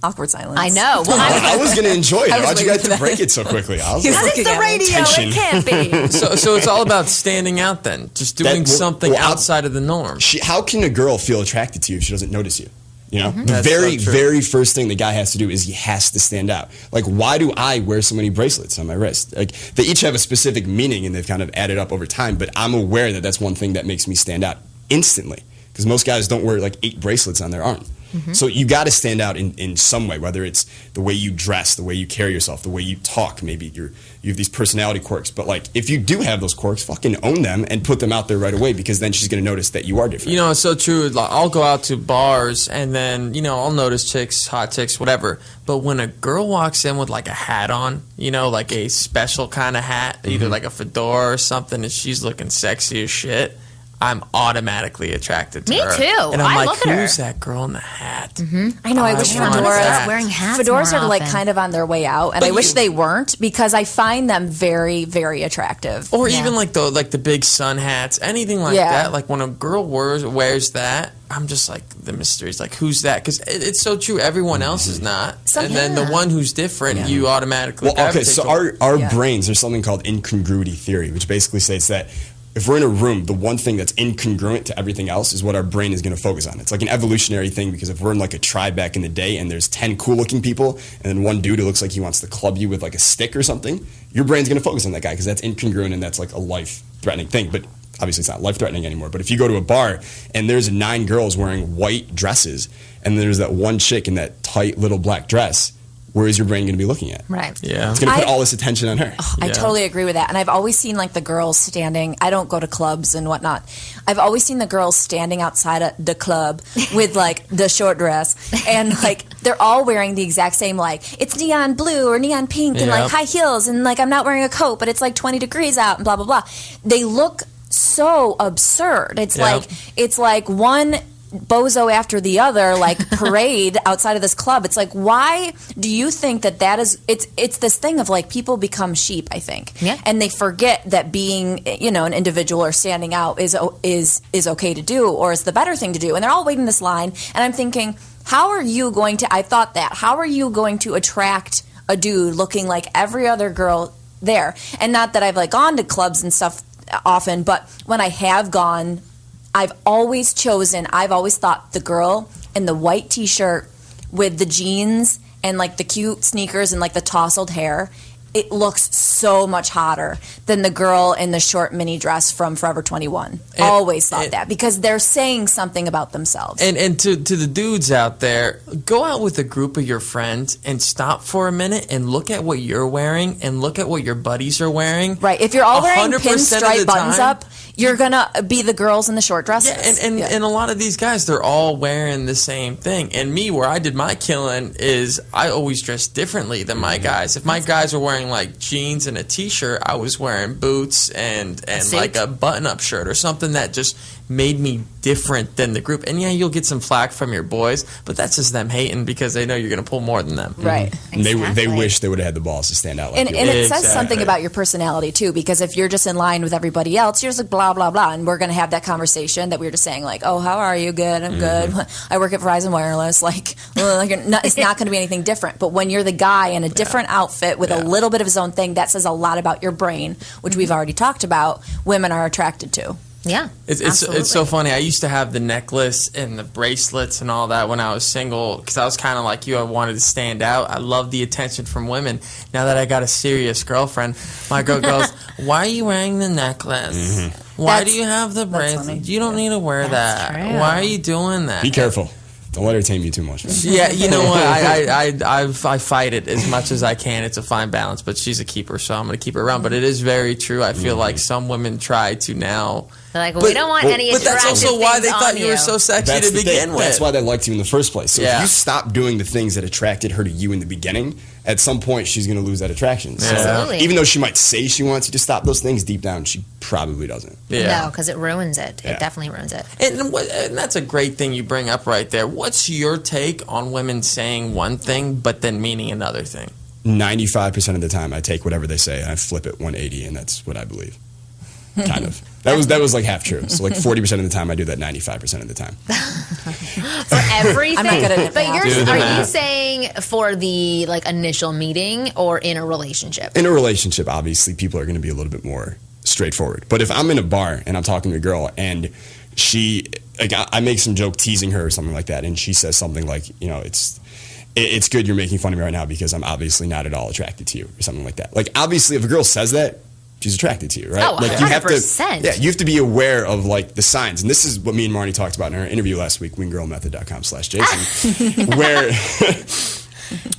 E: Awkward silence.
C: I know. Well,
G: I was going to enjoy it.
E: I was
G: Why'd you
E: waiting
G: guys
E: for that.
G: break it so quickly? I was
E: He's
G: like,
C: it's
E: looking
C: the
E: at me.
C: radio.
G: Tension.
C: It can't be.
D: So it's all about standing out then, just doing something outside of the norm.
G: how can a girl feel attracted to you if she doesn't notice you? You know, the
D: That's
G: very,
D: so true.
G: very first thing the guy has to do is he has to stand out. Like, why do I wear so many bracelets on my wrist? Like, they each have a specific meaning and they've kind of added up over time, but I'm aware that that's one thing that makes me stand out instantly. Because most guys don't wear like 8 bracelets on their arm. So you got to stand out in some way, whether it's the way you dress, the way you carry yourself, the way you talk. Maybe you have these personality quirks. But like, if you do have those quirks, fucking own them and put them out there right away, because then she's going to notice that you are different.
D: You know, it's so true. Like, I'll go out to bars and then, I'll notice chicks, hot chicks, whatever. But when a girl walks in with like a hat on, like a special kind of hat, either like a fedora or something, and she's looking sexy as shit, I'm automatically attracted to
C: Me
D: her.
C: too.
D: And I'm
C: I
D: like,
C: look at her.
D: who's that girl in the hat?
E: I know. I wish
D: want
C: Everyone
D: that.
E: fedoras.
C: is wearing hats
E: Fedoras
C: more
E: are like
C: often.
E: kind of on their way out, and
D: But
E: I wish
D: you-
E: they weren't, because I find them very, very attractive.
D: Or even like the big sun hats, anything like
E: Yeah.
D: that. Like when a girl wears that, I'm just like, the mystery is like, who's that? Because it's so true. Everyone else is not.
E: So-
D: and then the one who's different, you automatically
G: Well, okay,
D: gravitate
G: so
D: toward.
G: our
E: Yeah.
G: brains, there's something called incongruity theory, which basically states that if we're in a room, the one thing that's incongruent to everything else is what our brain is going to focus on. It's like an evolutionary thing, because if we're in like a tribe back in the day and there's 10 cool looking people and then one dude who looks like he wants to club you with like a stick or something, your brain's going to focus on that guy because that's incongruent and that's like a life threatening thing. But obviously it's not life threatening anymore. But if you go to a bar and there's 9 girls wearing white dresses and there's that one chick in that tight little black dress, where is your brain going to be looking at?
C: Right.
D: Yeah.
G: It's going to put all this attention on her.
E: I
D: Yeah.
E: totally agree with that. And I've always seen like the girls standing. I don't go to clubs and whatnot. I've always seen the girls standing outside of the club with like the short dress, and like they're all wearing the exact same, like it's neon blue or neon pink and like
D: Yep.
E: high heels, and like I'm not wearing a coat, but it's like 20 degrees out and blah blah blah. They look so absurd. It's like one bozo after the other, like parade outside of this club. It's like, why do you think that is it's this thing of like people become sheep, I think.
C: Yeah.
E: And they forget that being, an individual or standing out is okay to do, or is the better thing to do. And they're all waiting this line, and I'm thinking, how are you going to attract a dude looking like every other girl there? And not that I've like gone to clubs and stuff often, but when I have gone, I've always thought the girl in the white t-shirt with the jeans and like the cute sneakers and like the tousled hair, it looks so much hotter than the girl in the short mini dress from Forever 21. Always thought that, because they're saying something about themselves.
D: And to the dudes out there, go out with a group of your friends and stop for a minute and look at what you're wearing and look at what your buddies are wearing.
E: Right. If you're all wearing
D: 100% of the
E: pinstripe buttons
D: time,
E: up, you're gonna be the girls in the short dresses.
D: Yeah, and a lot of these guys, they're all wearing the same thing. And me, where I did my killing is I always dress differently than my guys. If my guys were wearing like jeans and a t-shirt, I was wearing boots and like a button-up shirt or something that just made me different than the group. And yeah, you'll get some flack from your boys, but that's just them hating because they know you're going to pull more than them.
E: Right.
G: Exactly. They wish they would have had the balls to stand out like you.
E: And it says something about your personality too, because if you're just in line with everybody else, you're just like blah, blah, blah. And we're going to have that conversation that we were just saying like, oh, how are you? Good. I'm good. I work at Verizon Wireless. Like it's not going to be anything different. But when you're the guy in a different outfit with a little bit of his own thing, that says a lot about your brain, which we've already talked about, women are attracted to.
C: Yeah,
D: it's so funny. I used to have the necklace and the bracelets and all that when I was single because I was kind of like you. I wanted to stand out. I love the attention from women. Now that I got a serious girlfriend, my girl goes, "Why are you wearing the necklace? Why do you have the bracelet? You don't need to wear that. True. Why are you doing that?
G: Be careful. Don't let her tame you too much.
D: Yeah, you know what? I fight it as much as I can. It's a fine balance, but she's a keeper, so I'm going to keep her around. But it is very true. I feel like some women try to now.
C: They're like, we don't want any attractive
D: But that's also why they thought you were so sexy to begin with.
G: That's why they liked you in the first place. So if you stop doing the things that attracted her to you in the beginning, at some point she's going to lose that attraction. So
C: Absolutely.
G: Even though she might say she wants you to stop those things, deep down she probably doesn't.
C: No, because it ruins it. It definitely ruins it.
D: And that's a great thing you bring up right there. What's your take on women saying one thing but then meaning another thing?
G: 95% of the time I take whatever they say and I flip it 180 and that's what I believe. Kind of. That was like half true. So like 40% of the time I do that 95% of the time.
C: For everything?
E: I'm not good at it.
C: But are you saying for the like initial meeting or in a relationship?
G: In a relationship, obviously, people are going to be a little bit more straightforward. But if I'm in a bar and I'm talking to a girl and she, like, I make some joke teasing her or something like that, and she says something like, you know, it's good you're making fun of me right now because I'm obviously not at all attracted to you or something like that. Like, obviously, if a girl says that, she's attracted to you, right?
C: Oh,
G: like
C: 100%.
G: you have to be aware of like the signs. And this is what me and Marni talked about in our interview last week, wingirlmethod.com/Jason, where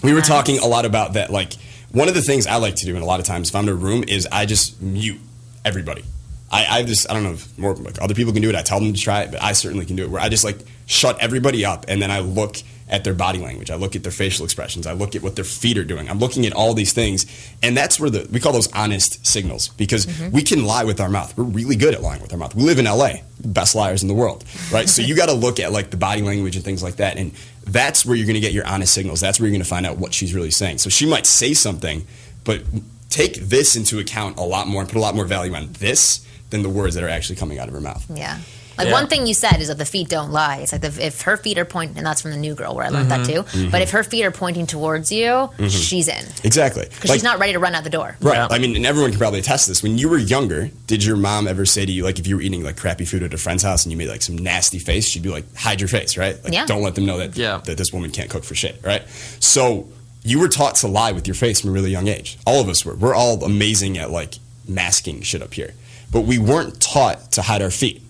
G: we were talking a lot about that. Like, one of the things I like to do, and a lot of times if I'm in a room, is I just mute everybody. I don't know if more like other people can do it. I tell them to try it, but I certainly can do it where I just like shut everybody up and then I look at their body language. I look at their facial expressions. I look at what their feet are doing. I'm looking at all these things. And that's where we call those honest signals because we can lie with our mouth. We're really good at lying with our mouth. We live in LA, best liars in the world, right? So you got to look at like the body language and things like that. And that's where you're going to get your honest signals. That's where you're going to find out what she's really saying. So she might say something, but take this into account a lot more and put a lot more value on this than the words that are actually coming out of her mouth.
C: Yeah. Like one thing you said is that the feet don't lie. It's like if her feet are pointing, and that's from the New Girl where I learned that too. But if her feet are pointing towards you, she's in.
G: Exactly.
C: Because she's not ready to run out the door.
G: Right. Yeah. I mean, and everyone can probably attest to this. When you were younger, did your mom ever say to you, like if you were eating like crappy food at a friend's house and you made like some nasty face, she'd be like, hide your face, right? Like don't let them know that this woman can't cook for shit, right? So you were taught to lie with your face from a really young age. All of us were. We're all amazing at like masking shit up here. But we weren't taught to hide our feet.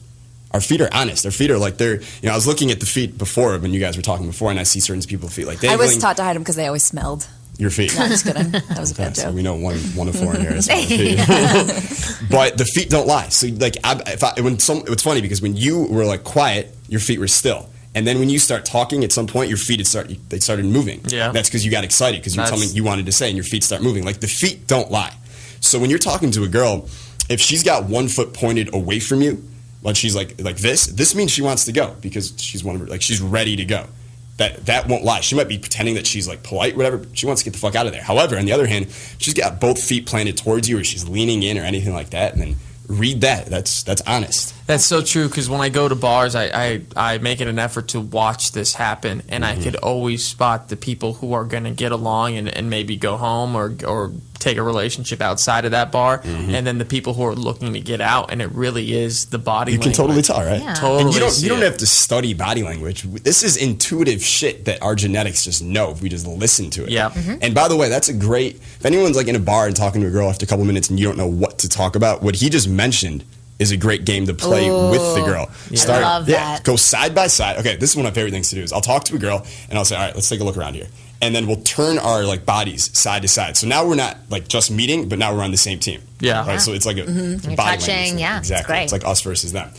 G: Our feet are honest. Our feet are like they're, you know, I was looking at the feet before when you guys were talking before, and I see certain people's feet like they.
E: I was taught to hide them because they always smelled.
G: Your feet.
E: No, just kidding. That was a bad joke.
G: So we know one of four in here is feet. But the feet don't lie. So like, it's funny because when you were like quiet, your feet were still. And then when you start talking, at some point, your feet started moving. Yeah. That's because you got excited because you were telling me you wanted to say, and your feet start moving. Like the feet don't lie. So when you're talking to a girl, if she's got one foot pointed away from you, when she's like this means she wants to go because she's she's ready to go. That won't lie. She might be pretending that she's like polite, whatever. But she wants to get the fuck out of there. However, on the other hand, she's got both feet planted towards you, or she's leaning in, or anything like that, and then read that. That's honest.
D: That's so true because when I go to bars, I make it an effort to watch this happen, and I could always spot the people who are going to get along and maybe go home or take a relationship outside of that bar, and then the people who are looking to get out, and it really is the body language.
G: You can totally tell, right?
C: Yeah.
D: Totally.
G: And you don't have to study body language. This is intuitive shit that our genetics just know if we just listen to it.
D: Yeah.
G: And by the way, that's a great, if anyone's like in a bar and talking to a girl after a couple minutes and you don't know what to talk about, what he just mentioned is a great game to play with the girl.
C: I love that.
G: Go side by side. Okay, this is one of my favorite things to do is I'll talk to a girl and I'll say, all right, let's take a look around here. and then we'll turn our like bodies side to side. So now we're not like just meeting, but now we're on the same team.
D: Yeah.
G: Right. So it's like a
C: You're
G: body
C: touching,
G: language.
C: yeah,
G: Exactly.
C: it's great.
G: It's like us versus them.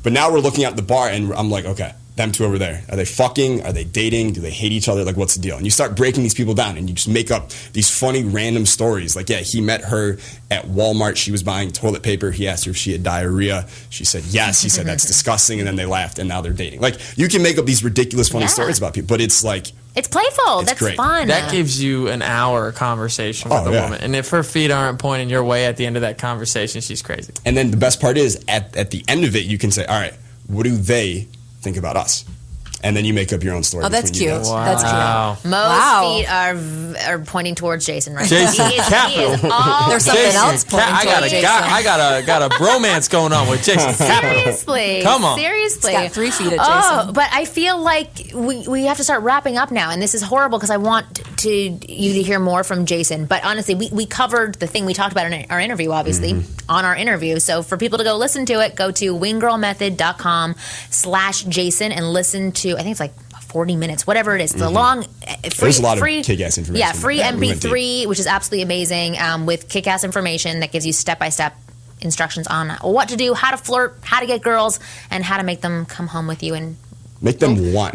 G: But now we're looking at the bar, and I'm like, okay, them two over there. Are they fucking? Are they dating? Do they hate each other? Like, what's the deal? And you start breaking these people down, and you just make up these funny random stories. Like, yeah, he met her at Walmart. She was buying toilet paper. He asked her if she had diarrhea. She said yes. He said that's disgusting, and then they laughed, and now they're dating. Like, you can make up these ridiculous funny stories about people, but it's like,
C: it's playful. That's
G: great.
C: fun.
D: That gives you an hour conversation with a woman. And if her feet aren't pointing your way at the end of that conversation, she's crazy.
G: And then the best part is, at the end of it, you can say, all right, what do they think about us? And then you make up your own story.
E: Oh, that's
G: between you
E: cute.
G: guys.
D: Wow.
E: That's cute.
C: Most feet are pointing towards Jason right now.
D: Jason,
C: He is
D: capital.
C: all
E: There's something
D: Jason,
E: else pointing
D: I
E: towards Jason.
D: got a bromance going on with Jason.
C: Seriously.
D: Come on.
C: Seriously.
E: He's got 3 feet at
C: Oh,
E: Jason.
C: but I feel like we have to start wrapping up now, and this is horrible because I want you to hear more from Jason. But honestly, we covered the thing we talked about in our interview, obviously, on our interview. So for people to go listen to it, go to wingirlmethod.com/Jason and listen to, I think it's like 40 minutes, whatever it is. It's a long,
G: There's a lot of kick-ass information.
C: Yeah, free
G: Yeah, we went
C: MP3, which is absolutely amazing, with kick-ass information that gives you step-by-step instructions on what to do, how to flirt, how to get girls, and how to make them come home with you and
G: Make them want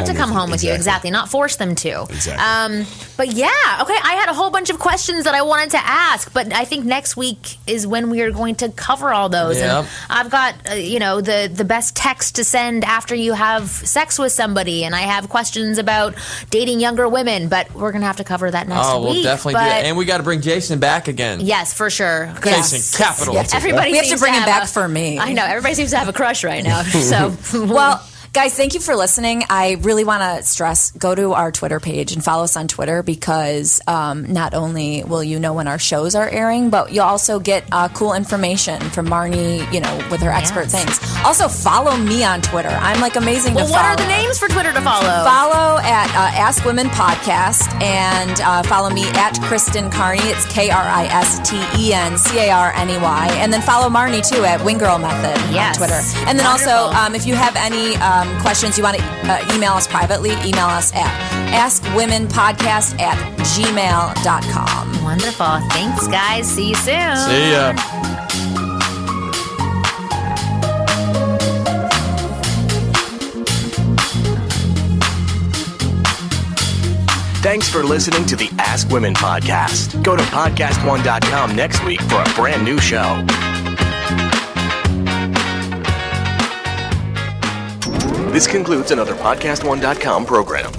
C: to come home with you. Exactly. Not force them to.
G: Exactly.
C: But yeah, okay, I had a whole bunch of questions that I wanted to ask, but I think next week is when we are going to cover all those.
D: Yep.
C: And I've got, the best text to send after you have sex with somebody, and I have questions about dating younger women, but we're going to have to cover that next week.
D: Oh, we'll definitely do that. And we got to bring Jason back again.
C: Yes, for sure.
D: Jason, capital.
C: Everybody
E: We have to
C: seems
E: bring him
C: have
E: back for me.
C: I know. Everybody seems to have a crush right now. So,
E: Well, guys, thank you for listening. I really want to stress, go to our Twitter page and follow us on Twitter because not only will you know when our shows are airing, but you'll also get cool information from Marni, with her expert things. Also, follow me on Twitter. I'm like amazing to follow.
C: What are the names for Twitter to follow?
E: Follow at Ask Women Podcast and follow me at Kristen Carney. It's KristenCarney. And then follow Marni too at Wingirl Method on Twitter. And then also, if you have any questions you want to email us privately, email us at askwomennpodcast@gmail.com.
C: Wonderful. Thanks, guys. See you soon.
D: See ya.
A: Thanks for listening to the Ask Women podcast. Go to podcastone.com next week for a brand new show. This concludes another podcastone.com program.